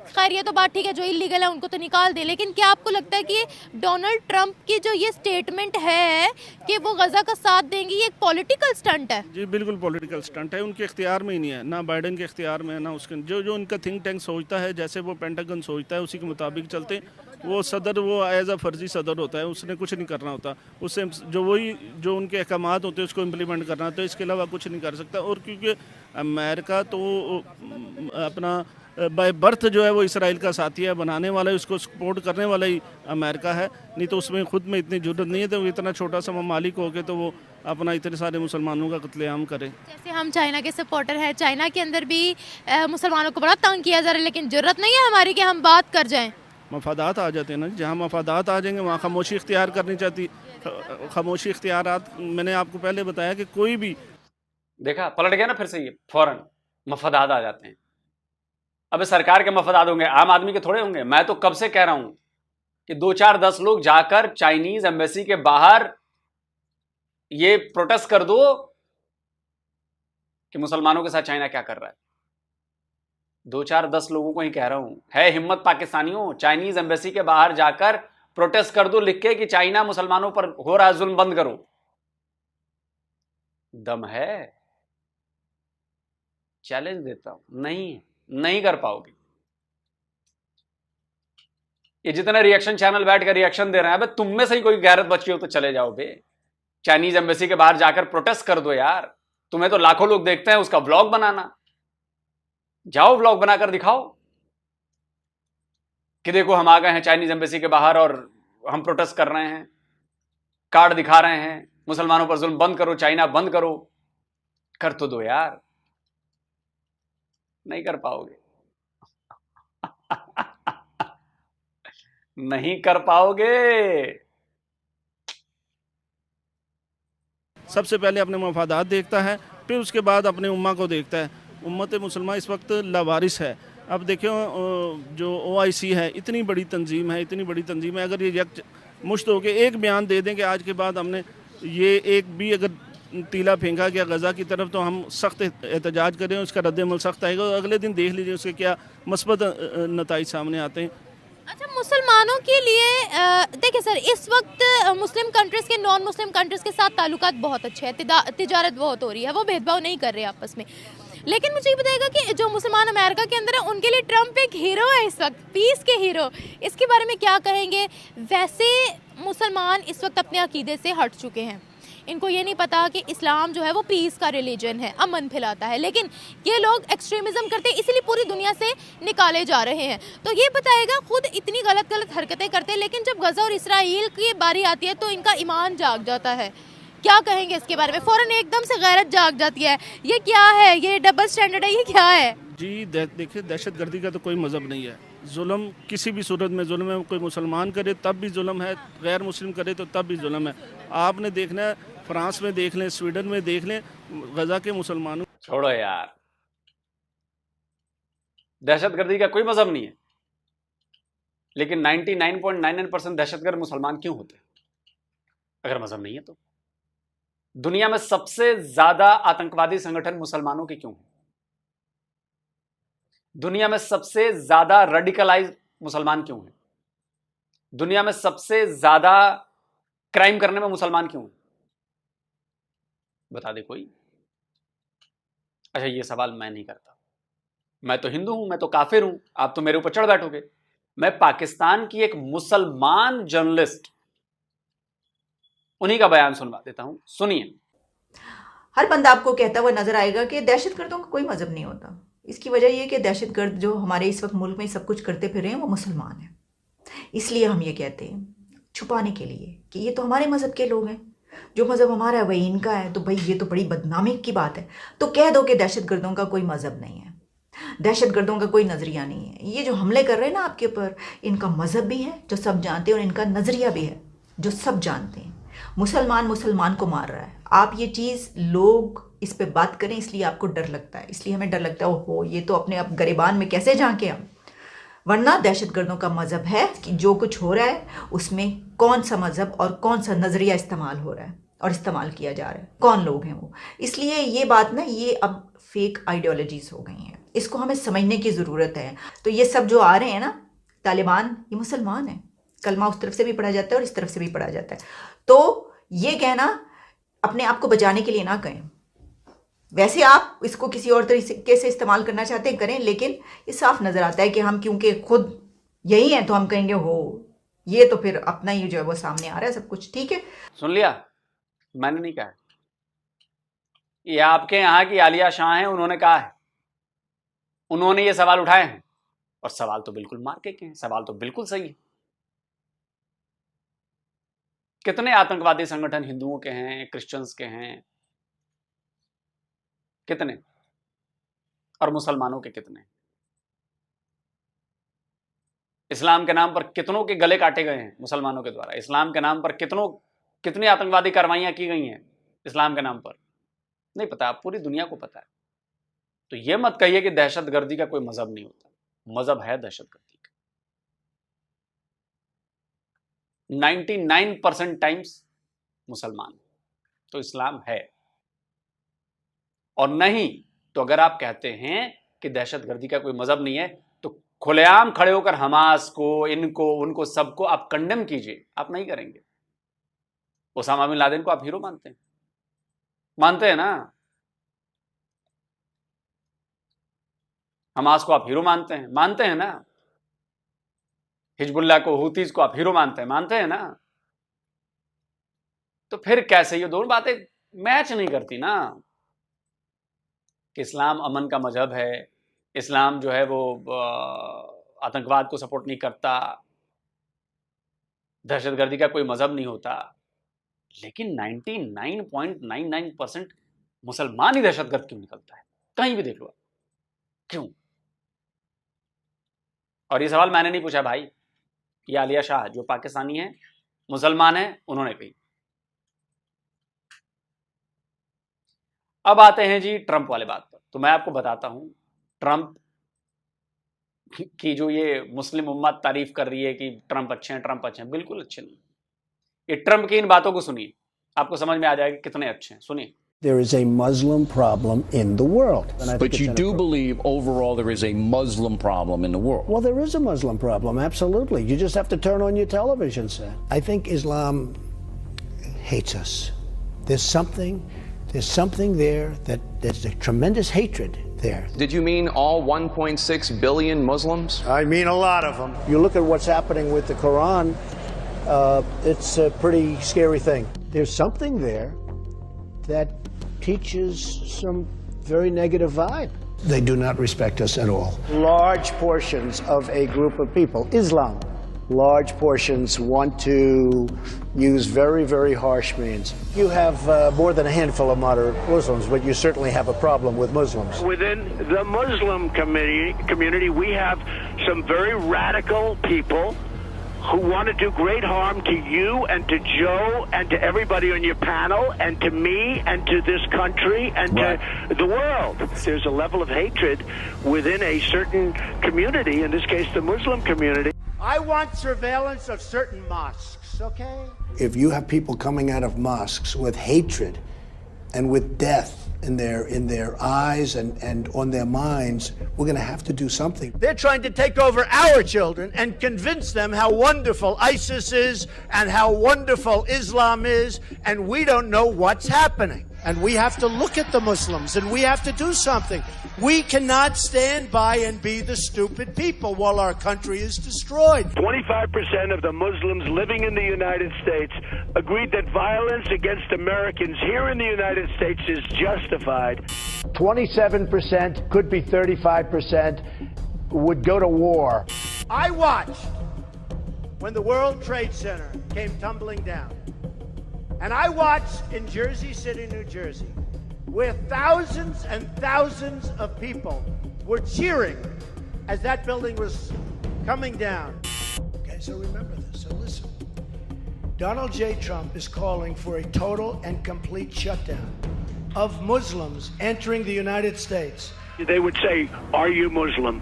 खैर ये तो बात ठीक है, जो इलीगल है उनको तो निकाल दे, लेकिन क्या आपको लगता है कि डोनाल्ड ट्रंप की जो ये स्टेटमेंट है कि वो गजा का साथ देंगे, ये एक पॉलिटिकल स्टंट है? जी बिल्कुल पॉलिटिकल स्टंट है, उनके इख्तियार में ही नहीं है, ना बाइडन के इख्तियार में है ना उसके। जो उनका थिंक टैंक सोचता है, जैसे वो पेंटागन सोचता है उसी के मुताबिक चलते। वो सदर वो एज अ फर्जी सदर होता है, उसने कुछ नहीं करना होता, उससे जो उनके अहकामात होते हैं उसको इम्प्लीमेंट करना होता है, इसके अलावा कुछ नहीं कर सकता। और क्योंकि अमेरिका तो अपना बाय बर्थ जो है वो इसराइल का साथी है, बनाने वाला है, उसको सपोर्ट करने वाला ही अमेरिका है, नहीं तो उसमें खुद में इतनी जरूरत नहीं है। तो इतना छोटा सा ममालिक हो के तो वो अपना इतने सारे मुसलमानों का कत्लेआम करे। जैसे हम चाइना के सपोर्टर हैं, चाइना के अंदर भी मुसलमानों को बड़ा तंग किया जा रहा है, लेकिन जरूरत नहीं है हमारी कि हम बात कर जाएं। मफादात आ जाते हैं ना, जहाँ मफादात आ जाएंगे वहाँ खामोशी इख्तियार करनी चाहती। खामोशी इख्तियारात मैंने आपको पहले बताया कि कोई भी देखा पलट गया ना फिर से, ये फौरन मफादात आ जाते हैं। अब सरकार के मफादात होंगे, आम आदमी के थोड़े होंगे। मैं तो कब से कह रहा हूं कि 2-4-10 लोग जाकर चाइनीज एम्बेसी के बाहर ये प्रोटेस्ट कर दो कि मुसलमानों के साथ चाइना क्या कर रहा है। 2-4-10 लोगों को ही कह रहा हूं, है हिम्मत पाकिस्तानियों, चाइनीज एम्बेसी के बाहर जाकर प्रोटेस्ट कर दो लिख के कि चाइना मुसलमानों पर हो रहा है जुल्म, बंद करो। दम है? चैलेंज देता हूं, नहीं कर पाओगे। ये जितने रिएक्शन चैनल बैठ कर रिएक्शन दे रहे हैं, अबे तुम में से ही कोई गैरत बची हो तो चले जाओ बे, चाइनीज एम्बेसी के बाहर जाकर प्रोटेस्ट कर दो यार। तुम्हें तो लाखों लोग देखते हैं, उसका व्लॉग बनाना, जाओ व्लॉग बनाकर दिखाओ कि देखो हम आ गए हैं चाइनीज एम्बेसी के बाहर और हम प्रोटेस्ट कर रहे हैं, कार्ड दिखा रहे हैं, मुसलमानों पर जुल्म बंद करो, चाइना बंद करो। कर तो दो यार, नहीं कर पाओगे। नहीं कर पाओगे। सबसे पहले अपने मफादात देखता है, फिर उसके बाद अपने उम्मा को देखता है। उम्मत मुसलमान इस वक्त लावारिस है। अब देखो जो OIC है, इतनी बड़ी तंजीम है, अगर ये मुश्त होकर एक बयान दे दें कि आज के बाद हमने ये एक भी अगर तीला फेंका गया गज़ा की तरफ तो हम सख्त एहतजाज करें, उसका रद्द-ए-अमल सख्त आएगा, और अगले दिन देख लीजिए उसके क्या मस्बत नताइज सामने आते हैं। अच्छा, मुसलमानों के लिए देखिए सर, इस वक्त मुस्लिम कंट्रीज़ के नॉन मुस्लिम कंट्रीज़ के साथ ताल्लुकात बहुत अच्छे हैं, तिजारत बहुत हो रही है, वो भेदभाव नहीं कर रहे आपस में। लेकिन मुझे ये बताइएगा कि जो मुसलमान अमेरिका के अंदर है उनके लिए ट्रंप एक हीरो है इस वक्त, पीस के हीरो। इसके बारे में क्या कहेंगे? वैसे मुसलमान इस वक्त अपने अकीदे से हट चुके हैं, इनको ये नहीं पता कि इस्लाम जो है वो पीस का रिलीजन है, अमन फैलाता है, लेकिन ये लोग एक्सट्रीमिज़म करते हैं, इसीलिए पूरी दुनिया से निकाले जा रहे हैं। तो ये बताएगा, खुद इतनी गलत हरकतें करते हैं, लेकिन जब गज़ा और इसराइल की बारी आती है तो इनका ईमान जाग जाता है। क्या कहेंगे इसके बारे में? फ़ौरन एकदम से गैरत जाग जाती है, ये क्या है, ये डबल स्टैंडर्ड है, ये क्या है? जी देखिए, दहशतगर्दी का तो कोई मज़हब नहीं है। जुल्म किसी भी सूरत में जुल्म है, कोई मुसलमान करे तब भी जुल्म है, गैर मुस्लिम करे तो तब भी जुल्म है। आपने देखना है, फ्रांस में देख लें, स्वीडन में देख लें, गजा के मुसलमानों। छोड़ो यार, दहशतगर्दी का कोई मजहब नहीं है, लेकिन 99.99% दहशतगर्द मुसलमान क्यों होते हैं? अगर मजहब नहीं है तो दुनिया में सबसे ज्यादा आतंकवादी संगठन मुसलमानों के क्यों हैं? दुनिया में सबसे ज्यादा रेडिकलाइज मुसलमान क्यों हैं? दुनिया में सबसे ज्यादा क्राइम करने में मुसलमान क्यों हैं? बता दे कोई। अच्छा, ये सवाल मैं नहीं करता। मैं तो हिंदू हूं, मैं तो काफिर हूं, आप तो मेरे ऊपर चढ़ बैठोगे। मैं पाकिस्तान की एक मुसलमान जर्नलिस्ट, उन्हीं का बयान सुनवा देता हूं, सुनिए। हर बंदा आपको कहता हुआ नजर आएगा कि दहशतगर्दों का कोई मजहब नहीं होता। इसकी वजह यह कि दहशतगर्द जो हमारे इस वक्त मुल्क में सब कुछ करते फिर रहे हैं वो मुसलमान हैं। इसलिए हम ये कहते हैं छुपाने के लिए कि ये तो हमारे मजहब के लोग हैं, जो मजहब हमारा है वही इनका है, तो भाई ये तो बड़ी बदनामी की बात है। तो कह दो कि दहशतगर्दों का कोई मजहब नहीं है, दहशतगर्दों का कोई नजरिया नहीं है। ये जो हमले कर रहे हैं ना आपके ऊपर, इनका मजहब भी है जो सब जानते हैं और इनका नजरिया भी है जो सब जानते हैं। मुसलमान मुसलमान को मार रहा है। आप ये चीज़ लोग इस पे बात करें इसलिए आपको डर लगता है, इसलिए हमें डर लगता है ओहो ये तो अपने आप गरिबान में कैसे झांके हम। वरना दहशतगर्दों का मजहब है कि जो कुछ हो रहा है उसमें कौन सा मजहब और कौन सा नजरिया इस्तेमाल हो रहा है और इस्तेमाल किया जा रहा है, कौन लोग हैं वो। इसलिए ये बात ना, ये अब फेक आइडियोलॉजीज हो गई हैं, इसको हमें समझने की ज़रूरत है। तो ये सब जो आ रहे हैं ना तालिबान, ये मुसलमान है। कलमा उस तरफ से भी पढ़ा जाता है और इस तरफ से भी पढ़ा जाता है। तो ये कहना अपने आप को बचाने के लिए ना कहें। वैसे आप इसको किसी और तरीके से इस्तेमाल करना चाहते हैं करें, लेकिन ये साफ नज़र आता है कि हम क्योंकि खुद यही हैं तो हम कहेंगे हो ये तो फिर अपना ही जो है वो सामने आ रहा है सब कुछ। ठीक है, सुन लिया, मैंने नहीं कहा। ये आपके यहाँ की आलिया शाह हैं, उन्होंने कहा है, उन्होंने ये सवाल उठाए हैं और सवाल तो बिल्कुल मार्के के हैं, सवाल तो बिल्कुल सही है। कितने आतंकवादी संगठन हिंदुओं के हैं, क्रिश्चियंस के हैं, कितने, और मुसलमानों के कितने। इस्लाम के नाम पर कितनों के गले काटे गए हैं मुसलमानों के द्वारा। इस्लाम के नाम पर कितनी आतंकवादी कार्रवाइयां की गई हैं इस्लाम के नाम पर, नहीं पता, पूरी दुनिया को पता है। तो ये मत कहिए कि दहशतगर्दी का कोई मजहब नहीं होता, मजहब है दहशतगर्दी का। 99% टाइम्स मुसलमान, तो इस्लाम है। और नहीं तो अगर आप कहते हैं कि दहशतगर्दी का कोई मजहब नहीं है तो खुलेआम खड़े होकर हमास को, इनको, उनको, सबको आप कंडेम कीजिए। आप नहीं करेंगे। ओसामा बिन लादेन को आप हीरो मानते हैं ना, हमास को आप हीरो मानते हैं ना, हिजबुल्लाह को, हुतीज को आप हीरो मानते हैं ना। तो फिर कैसे ये दोनों बातें मैच नहीं करती ना, कि इस्लाम अमन का मजहब है, इस्लाम जो है वो आतंकवाद को सपोर्ट नहीं करता, दहशतगर्दी का कोई मजहब नहीं होता, लेकिन 99.99% मुसलमान ही दहशतगर्द क्यों निकलता है? कहीं भी देख लो, क्यों? और ये सवाल मैंने नहीं पूछा भाई, ये आलिया शाह जो पाकिस्तानी है, मुसलमान है, उन्होंने कही। अब आते हैं जी ट्रंप वाले बात पर। तो मैं आपको बताता हूं, ट्रंप की जो ये मुस्लिम उम्मत तारीफ कर रही है कि ट्रंप अच्छे हैं, बिल्कुल अच्छे नहीं। ये ट्रंप की इन बातों को सुनिए, आपको समझ में आ जाएगा कितने अच्छे हैं। सुनिए। There is a Muslim problem in the world. But you do believe overall there is a Muslim problem in the world? Well, there is a Muslim problem, absolutely. You just have to turn on your television set. I think Islam hates us. There's something there that there's a tremendous hatred there. Did you mean all 1.6 billion Muslims? I mean a lot of them. You look at what's happening with the Quran, it's a pretty scary thing. There's something there that teaches some very negative vibe. They do not respect us at all. Large portions of a group of people, Islam, large portions want to use very, very harsh means. You have more than a handful of moderate Muslims, but you certainly have a problem with Muslims. Within the Muslim community, we have some very radical people who want to do great harm to you and to Joe and to everybody on your panel and to me and to this country and to the world. There's a level of hatred within a certain community, in this case the Muslim community. I want surveillance of certain mosques, okay? If you have people coming out of mosques with hatred and with death in their eyes and on their minds, we're going to have to do something. They're trying to take over our children and convince them how wonderful ISIS is and how wonderful Islam is, and we don't know what's happening. And we have to look at the Muslims, and we have to do something. We cannot stand by and be the stupid people while our country is destroyed. 25% of the Muslims living in the United States agreed that violence against Americans here in the United States is justified. 27%, could be 35%, would go to war. I watched when the World Trade Center came tumbling down. And I watched in Jersey City, New Jersey, where thousands and thousands of people were cheering as that building was coming down. Okay, so remember this. So listen. Donald J. Trump is calling for a total and complete shutdown of Muslims entering the United States. They would say, "Are you Muslim?"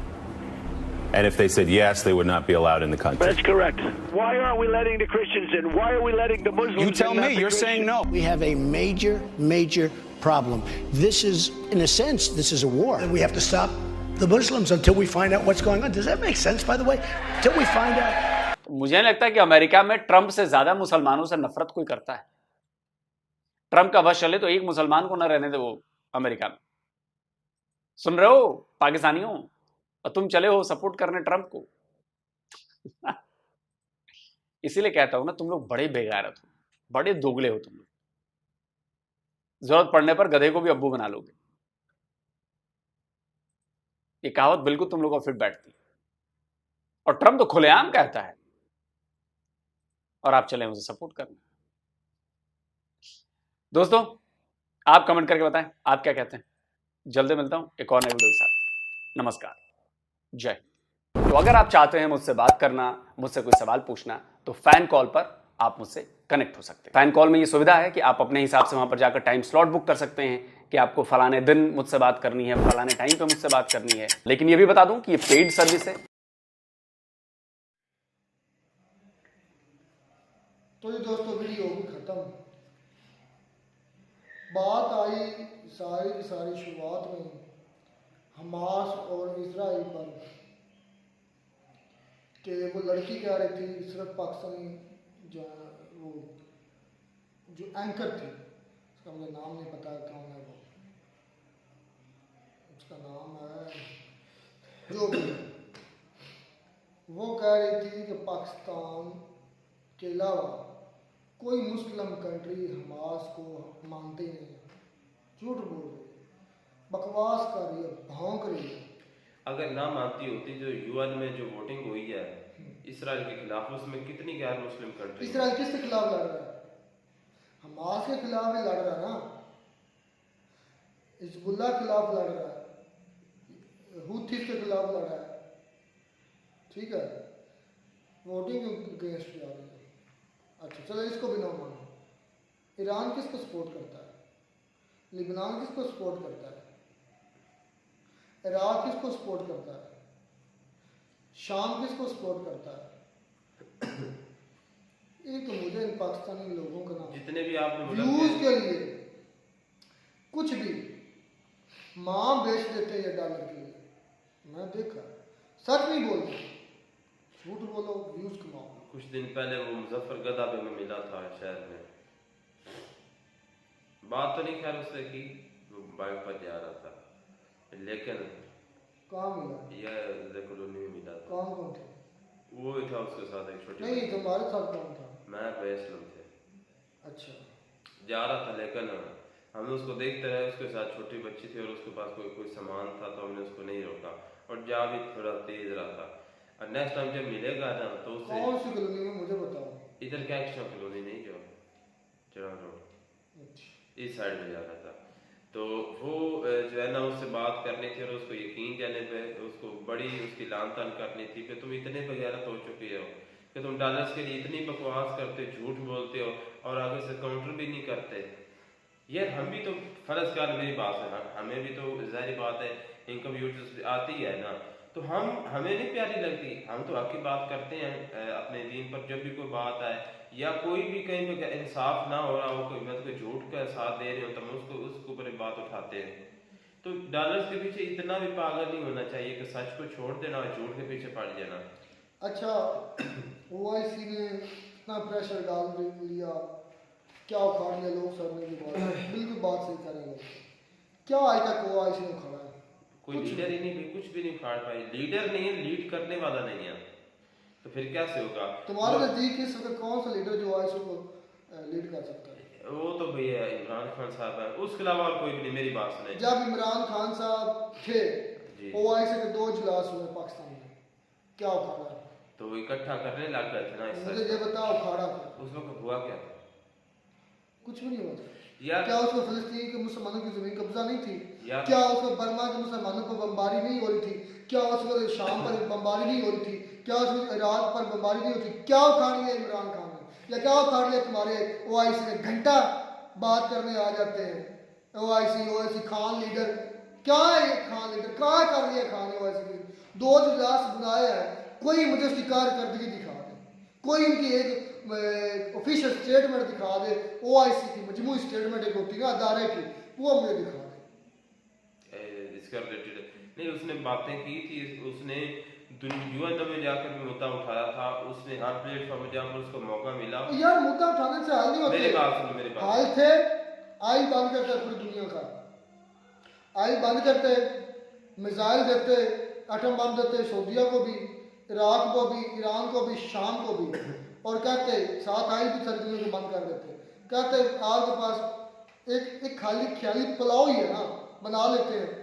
And if they said yes, they would not be allowed in the country. That's correct. Why aren't we letting the Christians in? Why are we letting the Muslims in? You tell me. You're saying no. We have a major problem. This is, in a sense, this is a war. And we have to stop the Muslims until we find out what's going on. Does that make sense, by the way? Until we find out. मुझे नहीं लगता कि अमेरिका में ट्रंप से ज्यादा मुसलमानों से नफरत कोई करता है। ट्रंप का बस चले तो एक मुसलमान को न रहने दे वो अमेरिका में। सुन रहे हो पाकिस्तानियों? और तुम चले हो सपोर्ट करने ट्रंप को। इसीलिए कहता हूं ना, तुम लोग बड़े बेगैरत हो, बड़े दोगले हो तुम लोग। जरूरत पड़ने पर गधे को भी अब्बू बना लोगे। ये कहावत बिल्कुल तुम लोगों को फिट बैठती है। और ट्रंप तो खुलेआम कहता है और आप चले उसे सपोर्ट करने। दोस्तों, आप कमेंट करके बताएं आप क्या कहते हैं। जल्दी मिलता हूं एक और नए वीडियो के साथ। नमस्कार, जय। तो अगर आप चाहते हैं मुझसे बात करना, मुझसे कोई सवाल पूछना, तो फैन कॉल पर आप मुझसे कनेक्ट हो सकते हैं। फैन कॉल में ये सुविधा है कि आप अपने हिसाब से वहां पर जाकर टाइम स्लॉट बुक कर सकते हैं कि आपको फलाने दिन मुझसे बात करनी है, फलाने टाइम पे मुझसे बात करनी है। लेकिन ये भी बता दूं कि ये पेड सर्विस है। तो ये दोस्तों वीडियो भी खत्म। बात आई सारी की सारी शुरुआत में हमास और इजराइल पर कि वो लड़की कह रही थी, सिर्फ पाकिस्तानी जो एंकर थी, उसका मुझे नाम नहीं पता कौन है वो, उसका नाम है जो भी, वो कह रही थी कि पाकिस्तान के अलावा कोई मुस्लिम कंट्री हमास को मानते नहीं। झूठ बोल रही है, बकवास कर रही है, भौंक रही है। अगर ना मानती होती, जो यूएन में जो वोटिंग हुई है इसराइल के खिलाफ, उसमें कितनी गैर मुस्लिम कंट्री। इसराइल किसके खिलाफ लड़ रहा है? हमास के खिलाफ ही लड़ रहा है ना, हिजबुल्लाह के खिलाफ लड़ रहा है, हुथी के खिलाफ लड़ रहा है। ठीक है, वोटिंग अगेंस्ट जा रही है। अच्छा चलो, इसको भी ना मानो। ईरान किसको सपोर्ट करता है? लिबनान किसको सपोर्ट करता है? इराक किसको सपोर्ट करता है? शाम किसको सपोर्ट करता है? ये तो मुझे इन पाकिस्तानी लोगों का नाम जितने भी आपने व्यूज के लिए कुछ भी माँ बेच देते हैं ये डॉलर के लिए। मैं देखा, सच नहीं बोलते, झूठ बोलो व्यूज कमाओ। कुछ दिन पहले वो मुजफ्फर गदाबे में मिला था शहर में, बात तो नहीं खैर उससे की, वो बाइक पर जा रहा था, लेकिन कहाँ मिला? यह कॉलोनी में मिला था। कौन थे? वो ही था उसके साथ एक छोटी। नहीं, तुम्हारे साथ कौन था? मैं बैसलम थे। अच्छा, जा रहा था, लेकिन हमने उसको देखते रहे, उसके साथ छोटी बच्ची थी और उसके पास कोई सामान था, तो हमने उसको नहीं रोका और जा भी थोड़ा तेज रहा था। और नेक्स्ट टाइम जब मिलेगा ना तो उससे। कौन सी कॉलोनी में मुझे बताओ। इधर क्या एक्स्ट्रा कॉलोनी नहीं, जो चढ़ा रोड इस साइड में जा रहा था, तो वो जो है ना उससे बात करनी थी और उसको यकीन जाने पे उसको बड़ी उसकी लान तान करनी थी कि तुम इतने बगैरत हो चुके हो कि तुम डॉलर्स के लिए इतनी बकवास करते, झूठ बोलते हो और आगे से काउंटर भी नहीं करते। यार हम भी तो फर्ज कर, मेरी बात है, हमें भी तो जाहिर बात है इनकम व्यूज आती है ना, तो हमें नहीं प्यारी लगती, हम तो आपकी बात करते हैं अपने दीन पर। जब भी कोई बात आए या कोई भी कहीं पे इंसाफ ना हो रहा हो, कोई मतलब झूठ का साथ दे रहे हो, तब उसको ऊपर बात उठाते हैं। तो डॉलर्स के पीछे इतना भी पागल नहीं होना चाहिए कि सच को छोड़ देना और झूठ के पीछे पड़ जाना। अच्छा, ओआईसी ने इतना प्रेशर डाल लिया, क्या उखाड़ लिया लोग सरने की बात, बिल्कुल बात सही कर रहे हैं। क्या आज तक ओआईसी ने उखाड़ा है? कोई लीडर ही नहीं, कुछ भी नहीं उखाड़ पाए। लीडर नहीं है, लीड करने वाला नहीं है, तो फिर कैसे होगा? तुम्हारे नजदीक इस वक्त कौन सा लीडर जो ओआईसी को लीड कर सकता है? वो तो भैया इमरान खान साहब है, उसके अलावा और कोई भी नहीं। मेरी बात सुने, जब इमरान खान साहब थे ओआईसी के 2 इजलास हुए पाकिस्तान में, क्या उखाड़ा? तो वो इकट्ठा करने लग गए थे ना। मुझे ये बताओ उखाड़ा उस वक्त हुआ क्या? कुछ भी नहीं हुआ था यार। क्या उसको फिलिस्तीन के मुसलमानों की जमीन कब्जा नहीं थी? यार। क्या उसको बर्मा के मुसलमानों पर बमबारी नहीं हो रही थी? क्या उसको शाम पर बमबारी नहीं हो रही थी? क्या उसको इराक पर बमबारी नहीं होती? क्या उखाड़ लिया इमरान खान ने, या क्या उखाड़ लिया तुम्हारे ओआईसी ने? घंटा बात करने आ जाते हैं ओआईसी खान लीडर। क्या है ये खान लीडर? क्या कर लिया खान ने ओआईसी के? 2 इजलास बुलाया है, कोई मुझे उसकी कारकर्दगी दिखा दे, कोई उनकी एक ऑफिशियल स्टेटमेंट दिखा दे। ओआईसी की मजमूई स्टेटमेंट एक होती है अदारे की, वो मुझे दिखा दे। इसका रिलेटेड नहीं, उसने बातें की थी, उसने यूएन में जाकर भी मुद्दा उठाया था, उसने हर प्लेटफॉर्म में जहाँ पर उसको मौका मिला। यार मुद्दा उठाने से हल नहीं होते। मेरी बात सुनो, मेरी बात। हाल थे आइल बंद करते पूरी दुनिया का, आइल बंद करते, मिसाइल देते, एटम बम देते सऊदीया को भी, इराक को भी, ईरान को भी, शाम को भी, और कहते साथ आइल भी सारी दुनिया को बंद कर देते। कहते आपके पास एक खाली ख्याली पुलाव ही है ना, बना लेते हैं।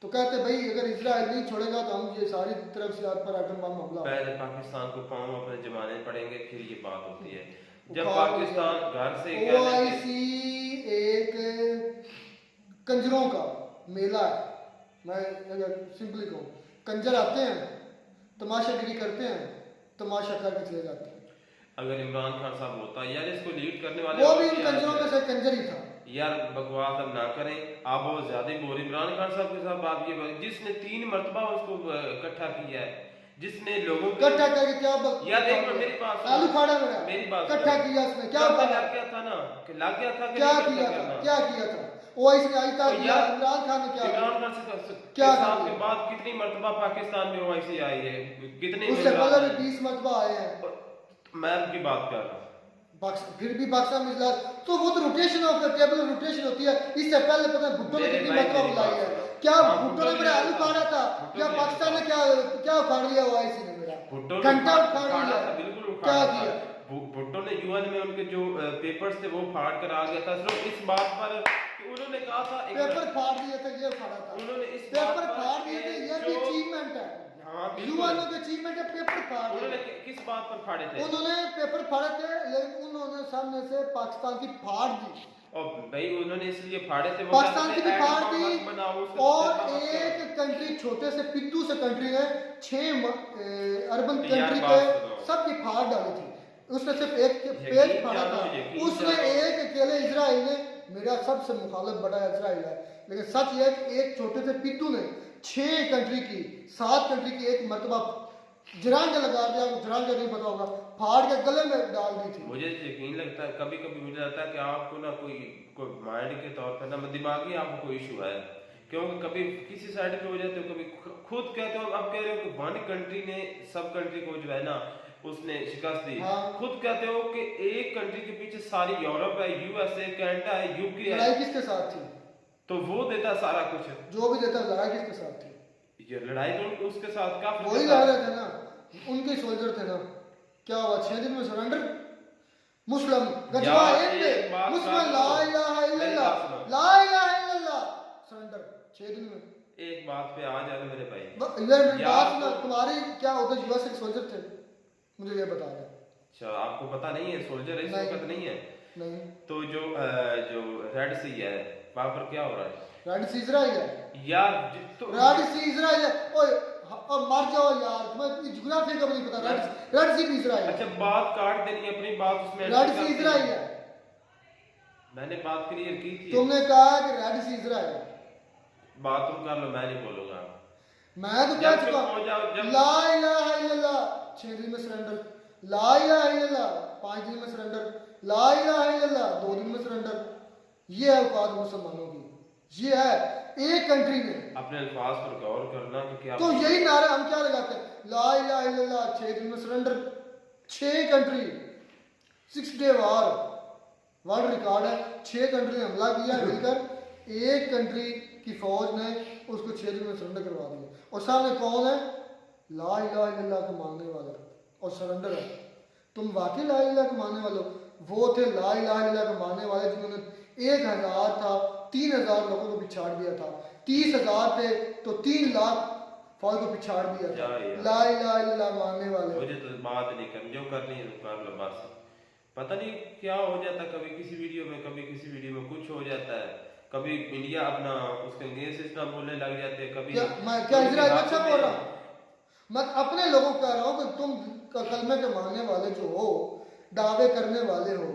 तो कहते भाई अगर इजराइल नहीं छोड़ेगा तो हम ये सारी तरफ से आप पर एटम बम हमला। पहले पाकिस्तान को पाँव अपने जमाने पड़ेंगे, फिर ये बात होती है। जब पाकिस्तान घर से ओआईसी एक कंजरों का मेला है, मैं अगर सिंपली कहूँ, कंजर आते हैं, तमाशागिरी करते हैं, तमाशा करके चले जाते हैं। अगर इमरान खान साहब होता यार, इसको लीड करने वाले वो भी कंजरों में से कंजर ही था। यार बकवास अब ना करें, आप बहुत ज्यादा ही बोल। इमरान खान साहब के साथ आप ये जिसने 3 मरतबा उसको इकट्ठा किया है, जिसने लोगों को इकट्ठा करके क्या यार एक मिनट मेरी बात आलू खाड़ा मेरा मेरी बात इकट्ठा किया उसने, क्या लग गया था ना, कि लग गया था, क्या किया था, क्या किया था ओआईसी ने? आज तक इमरान खान ने क्या, इमरान खान से क्या साहब के बाद कितनी मरतबा पाकिस्तान में ओआईसी आई है? कितने? उससे पहले भी 20 मरतबा आए हैं। मैं आपकी बात कर रहा हूँ। फिर भी पाकिस्तान में इजलास, तो वो तो rotation of the table rotation होती है। इससे पहले पता है भुट्टो ने कितनी मरतबा बुलाई है? क्या भुट्टो ने मेरा आलू खाड़ा था, या पाकिस्तान ने क्या उखाड़ लिया ओआईसी ने मेरा? घंटा उखाड़ लिया, क्या किया? भुट्टो ने यूएन में उनके जो पेपर्स थे वो फाड़ कर आ गया था। सिर्फ इस बात पर कि उन्होंने कहा था पेपर फाड़ दिए थे, ये फाड़ा था उन्होंने, इस पेपर फाड़ दिए थे, ये भी अचीवमेंट है। यूएन का अचीवमेंट है, पेपर फाड़। उन्होंने किस बात पर फाड़े थे? उन्होंने पेपर फाड़े थे, लेकिन उन्होंने सामने से पाकिस्तान की फाड़ दी। और भाई उन्होंने इसलिए फाड़े थे, पाकिस्तान की भी फाड़ दी, और एक कंट्री छोटे से पिद्दू से कंट्री है, 6 अर्बन कंट्री के सबकी फाड़ डाली थी। उसने सिर्फ एक पेज फाड़ा था, उसने एक अकेले इजराइल ने, मेरा सबसे मुखालिफ बड़ा इजराइल है, लेकिन सच ये कि एक छोटे से पिद्दू ने 6 कंट्री की, 7 कंट्री की एक मरतबा जरांगा लगा दिया, जरांगा नहीं पता होगा, फाड़ के गले में डाल दी थी। मुझे यकीन लगता है, कभी कभी मुझे लगता है कि आपको ना कोई माइंड के तौर पर ना दिमागी आपको कोई इशू है, क्योंकि कभी किसी साइड पे हो जाते हो, कभी खुद कहते हो, अब कह रहे हो कि 1 कंट्री ने सब कंट्री को जो है ना उसने शिकस्त दी। खुद कहते हो कि एक कंट्री के पीछे सारी यूरोप है, यूएसए, कनाडा है, यूके है। लड़ाई किसके साथ थी? तो वो देता सारा कुछ, जो भी देता, लड़ाई किसके साथ थी? ये लड़ाई तो उसके साथ का वही लड़ रहे थे ना, उनके सोल्जर थे ना। क्या हुआ? 6 दिन में सरेंडर। मुस्लिम गजवा एंड मुस्लिम ला इलाहा इल्लल्लाह, ला इलाहा इल्लल्लाह, सरेंडर 6 दिन में। एक बात पे आ जाना मेरे भाई, बात ना, तुम्हारी क्या उधर यूएस के सोल्जर थे, मुझे ये बता रहे। अच्छा, आपको पता नहीं है सोल्जर इस वक्त नहीं है? नहीं। तो जो रेड सी है वहां पर क्या हो रहा है? रेड सी इजराइल है यार, तो रेड सी इजराइल है। ओए मर जाओ यार, तुम्हें ज्योग्राफी का भी नहीं पता। रेड सी भी इजराइल। अच्छा, बात काट देनी अपनी बात उसमें। रेड सी इजराइल है, मैंने बात क्लियर की थी। तुमने कहा कि रेड सी इजराइल है। बात तुम कर लो, मैं नहीं बोलूंगा। मैं तो कह चुका, ला इलाहा इल्लल्लाह 6 दिन में सरेंडर, ला इलाहा इल्लल्लाह 5 दिन में सरेंडर, ला इलाहा इल्लल्लाह 2 दिन में सरेंडर। ये है औकात मुसलमानों की, ये है एक कंट्री में। अपने अल्फाज पर गौर करना कि क्या तो यही नारा हम क्या लगाते हैं, ला इलाहा इल्लल्लाह 6 दिन में सरेंडर। 6 कंट्री 6 डे वार, वर्ल्ड रिकॉर्ड है। 6 कंट्री ने हमला किया मिलकर, एक कंट्री की फौज ने उसको 6 दिन में सरेंडर करवा दिया। और सामने कौन है, ला इलाहा इल्लल्लाह को मानने वाले और सरेंडर है। तुम वाकई ला इलाहा को मानने वाले हो? वो थे ला इलाहा इल्लल्लाह को मानने वाले जिन्होंने 1000 था 3000 लोगों को पिछाड़ दिया था, 30,000 थे तो 3 लाख फौज को पिछाड़ दिया था। ला इलाहा इल्लल्लाह मानने वाले। मुझे तो बात नहीं करनी, जो करनी है कर लो बस। पता नहीं क्या हो जाता, कभी किसी वीडियो में कभी किसी वीडियो में कुछ हो जाता है, कभी इंडिया अपना उसके अंग्रेज सिस्टम बोलने लग जाते हैं, कभी क्या इजराइल अच्छा बोल रहा हूँ? मैं अपने लोगों को कह रहा हूँ कि तुम कलमे के मानने वाले जो हो, दावे करने वाले हो,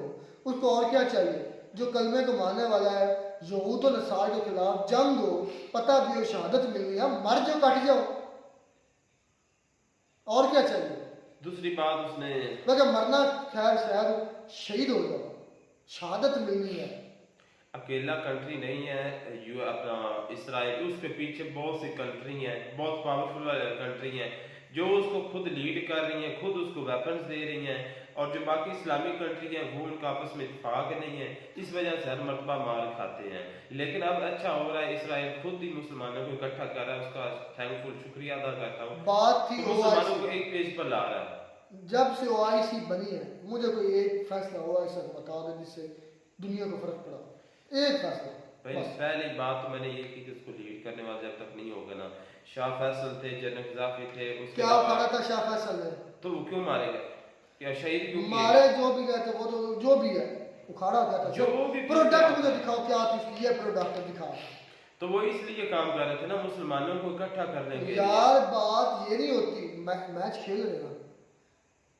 उसको और क्या चाहिए? जो कलमे को मानने वाला है, यहूद और नसार के खिलाफ जंग हो, पता भी हो शहादत मिलनी है, मर जाओ कट जाओ, और क्या चाहिए? दूसरी बात उसने मगर मरना खैर शायद शहीद हो जाओ, शहादत मिलनी है। अकेला कंट्री नहीं है यू अपना इसराइल, उसके पीछे बहुत सी कंट्री हैं, बहुत पावरफुल कंट्री हैं जो उसको खुद लीड कर रही हैं, खुद उसको वेपन्स दे रही हैं, और जो बाकी इस्लामिक कंट्री हैं वो उनका आपस में इत्तेफाक नहीं है, इस वजह से हर मरतबा मार खाते हैं। लेकिन अब अच्छा हो रहा है, इसराइल खुद ही मुसलमानों को इकट्ठा कर रहा है, उसका थैंकफुल शुक्रिया अदा करता हूँ। बात थी मुसलमानों को एक पेज पर ला रहा है। जब से OIC बनी है, मुझे कोई एक फैसला OIC बता दे जिससे दुनिया को फर्क पड़ा, एक फैसला। पहली बात तो मैंने ये की कि उसको लीड करने वाला जब तक नहीं होगा ना, शाह फैसल थे, जनरल गद्दाफी थे, उसके क्या उखाड़ा था शाह फैसल ने? तो वो क्यों मारे गए, क्या शहीद क्यों मारे? जो भी गए थे वो तो जो भी है उखाड़ा गया था। जो भी प्रोडक्ट मुझे दिखाओ, क्या थी ये प्रोडक्ट दिखाओ। तो वो इसलिए काम कर रहे थे ना, मुसलमानों को इकट्ठा करने के लिए। यार बात ये नहीं होती, मैच खेल रहे ना,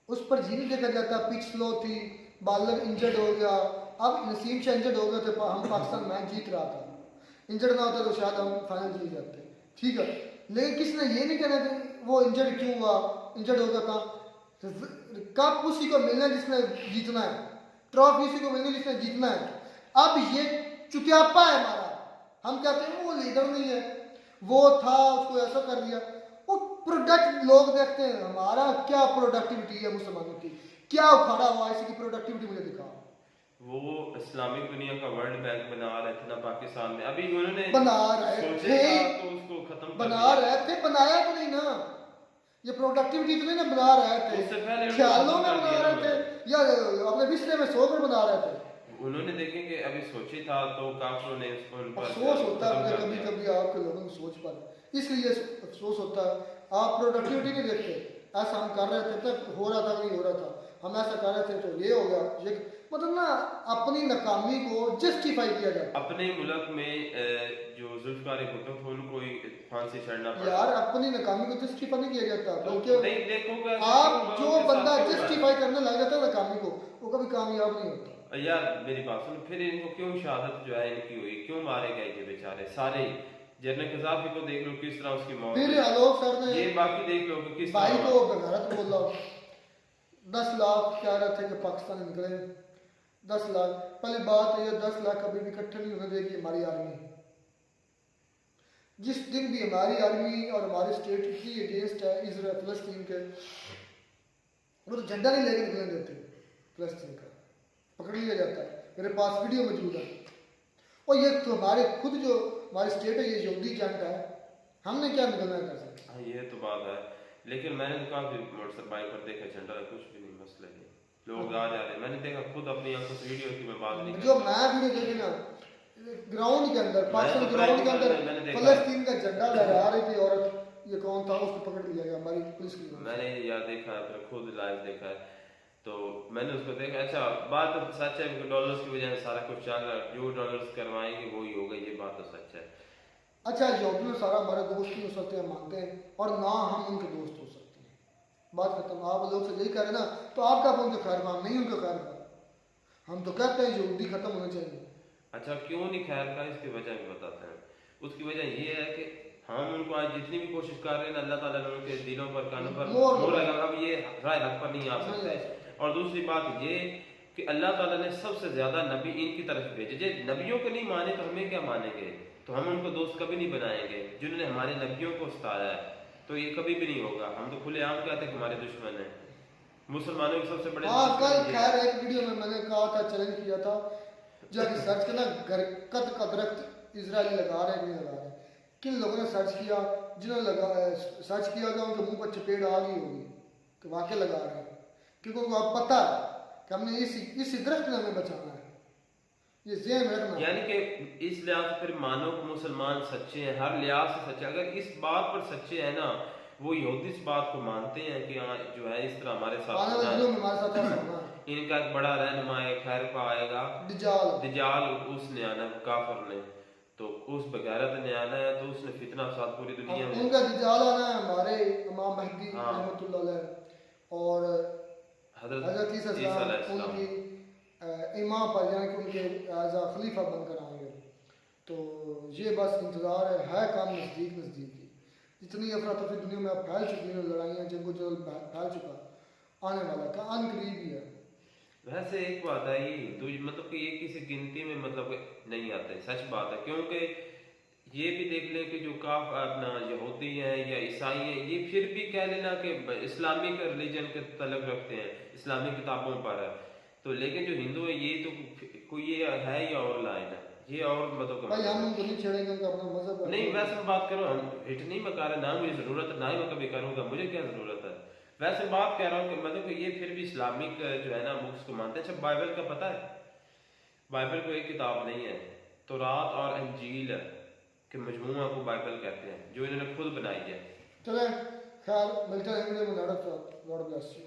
उस पर जी नहीं देखा जाता, पिच स्लो थी, बॉलर इंजर्ड हो गया, अब नसीम शाह इंजर्ड हो गए थे, हम पाकिस्तान मैच जीत रहा था, इंजर्ड ना होता तो शायद हम फाइनल जीत जाते, ठीक है। लेकिन किसने ये नहीं कहना कि वो इंजर्ड क्यों हुआ, इंजर्ड हो गया था। कप उसी को मिलना जिसने जीतना है, ट्रॉफी उसी को मिलनी जिसने जीतना है। अब ये चुतियापा है हमारा, हम कहते हैं वो लीडर नहीं है, वो था उसको ऐसा कर दिया। वो प्रोडक्ट लोग देखते हैं, हमारा क्या प्रोडक्टिविटी है मुसलमानों की, क्या उखाड़ा हुआ IC की प्रोडक्टिविटी मुझे दिखाओ। वो इस्लामिक दुनिया का वर्ल्ड बैंक बना रहे थे ना पाकिस्तान में, अभी उन्होंने बना रहे थे तो उसको खत्म बना रहे थे, बनाया तो नहीं ना, ये प्रोडक्टिविटी तो नहीं ना बना रहे थे, ख्यालों में बना रहे थे या अपने बिस्तर में सोकर बना रहे थे। उन्होंने देखें कि अभी सोची था तो काफिरों ने उसको अफसोस होता है मुझे कभी कभी आपके लोगों की सोच पर, इसलिए अफसोस होता है आप प्रोडक्टिविटी नहीं देखते। ऐसा हम कर रहे थे तो हो रहा था नहीं हो रहा था, हम ऐसा कर रहे थे तो ये हो गया, ये मतलब ना अपनी नाकामी को जस्टिफाई किया जाता। अपने मुल्क में जो जुल्फकार भुट्टो थे उनको फांसी चढ़ना पड़ा यार, अपनी नाकामी को जस्टिफाई नहीं किया जाता, क्योंकि नहीं देखोगे आप जो बंदा जस्टिफाई करने लग जाता है नाकामी को, वो कभी कामयाब नहीं होता। यार मेरी बात सुन, फिर इनको क्यों शहादत जो है इनकी हुई, क्यों मारे गए ये बेचारे सारे? जनरल गद्दाफी को देख लो किस तरह उसकी मौत, फिर आलोक सर ने ये बाकी देख लो कि किस भाई को बगारत बोला, 10 लाख कह रहे थे कि पाकिस्तान निकले, 10 लाख। पहली बात ये 10 लाख कभी भी इकट्ठे नहीं होने देगी हमारी आर्मी। जिस दिन भी हमारी आर्मी और हमारे स्टेट की अगेंस्ट है इजराइल फलस्तीन के, वो तो झंडा नहीं लेके निकलने देते, फलस्तीन का पकड़ लिया जाता है। मेरे पास वीडियो मौजूद है। और ये तो हमारे खुद जो हमारी स्टेट है, ये यहूदी जंट है, हमने क्या निकलना कर सकते? हाँ ये तो बात है, लेकिन मैंने तो काफी मोटरसाइकिल बाइक पर देखा झंडा कुछ भी नहीं, मसला नहीं, लोग आ जा रहे, मैंने देखा खुद अपनी आंखों से वीडियो की, मैं बात नहीं जो मैं वीडियो देखी ना ग्राउंड के अंदर, पाकिस्तान ग्राउंड के अंदर फलस्तीन का झंडा लहरा रही थी औरत, ये कौन था उसको पकड़ लिया गया हमारी पुलिस की। मैंने यार देखा है, खुद लाइव देखा है, तो मैंने उसको देखा। अच्छा बात तो सच है, डॉलर्स की वजह से सारा कुछ चल रहा है, जो डॉलर्स करवाएंगे वही होगा, ये बात तो सच है। अच्छा यहूदी में सारा हमारे दोस्त नहीं हो सकते हैं, मानते हैं, और ना हम उनके दोस्त हो सकते हैं, बात खत्म। आप लोग से यही कह रहे ना, तो आपका उनके खैर खा, हम नहीं उनके खैर खा, हम तो कहते हैं यहूदी खत्म होने चाहिए। अच्छा क्यों नहीं खैर का, इसकी वजह भी बताते हैं। उसकी वजह ये है कि हम उनको आज जितनी भी कोशिश कर रहे हैं, अल्लाह ताला ने उनके दिलों पर कानों पर मोहर लगा, अब ये राय हक पर नहीं आ सकते। और दूसरी बात ये कि अल्लाह ताला ने सबसे ज़्यादा नबी इनकी तरफ भेजे। जे नबियों को नहीं माने तो हमें क्या मानेंगे? तो हम उनको दोस्त कभी नहीं बनाएंगे जिन्होंने हमारे नबियों को सताया है। तो ये कभी भी नहीं होगा। हम तो खुलेआम कहते हैं कि हमारे दुश्मन हैं। मुसलमानों के सबसे बड़े कल खैर एक वीडियो में मैंने कहा था, चैलेंज किया था, जाके सर्च करना गरकत का दरख्त इजरायली लगा रहे हैं नहीं लगा रहे। किन लोगों ने सर्च किया? जिन्होंने सर्च किया था उनके मुंह पर चपेट आ गई होगी कि वाकई लगा रहे हैं, क्योंकि उनको अब पता है कि हमने इस दरख्त में हमें बचाना है। ये ज़हन में रखना। यानी कि इस लिहाज से फिर मानो कि मुसलमान सच्चे हैं, हर लिहाज से सच्चे। अगर इस बात पर सच्चे हैं ना, वो यहूदी इस बात को मानते हैं कि हाँ जो है इस तरह हमारे साथ इनका एक बड़ा रहनुमा खैर का आएगा, दिजाल उसने आना, काफिर ने, तो उस बगैरत ने आना है, तो उसने फितना साथ पूरी दुनिया में। उनका दिजाल आना है हमारे इमाम महदी रहमतुल्लाह अलैह और हज़रत ईसा अलैहिस्सलाम उनकी इमाम पर, यानी कि उनके एज अ खलीफा बनकर आएंगे। तो ये बस इंतज़ार है काम नज़दीक ही। जितनी अफरा तफरी दुनिया में अब फैल चुकी है, लड़ाइयाँ जंगो जल फैल चुका, आने वाला का अन करीब ही है। वैसे एक बात है, ये हिंदू मतलब कि ये किसी गिनती में मतलब नहीं आते, सच बात है। क्योंकि ये भी देख लें कि जो काफ अपना यहूदी हैं या ईसाई हैं, ये फिर भी कह लेना कि इस्लामिक रिलीजन के तलब रखते हैं, इस्लामिक किताबों पर है। तो लेकिन जो हिंदू है ये तो कोई ये है या और लाइन है, ये और मतलब भाई हम उनको नहीं छेड़ेंगे, उनका अपना मजहब है। नहीं वैसे मैं बात करो, हम हिट नहीं मैं कर रहा, ना मुझे जरूरत है, ना ही मैं कभी करूँगा, मुझे क्या जरूरत है। वैसे बात कह रहा हूँ कि मतलब कि ये फिर भी इस्लामिक जो है ना बुक्स को मानते हैं। अच्छा बाइबल का पता है, बाइबल को एक किताब नहीं है, तौरात और इंजील के मजमूआ को बाइबल कहते हैं, जो इन्होंने खुद बनाई है। चले खैर मिलते हैं वीडियो में। Lord bless you.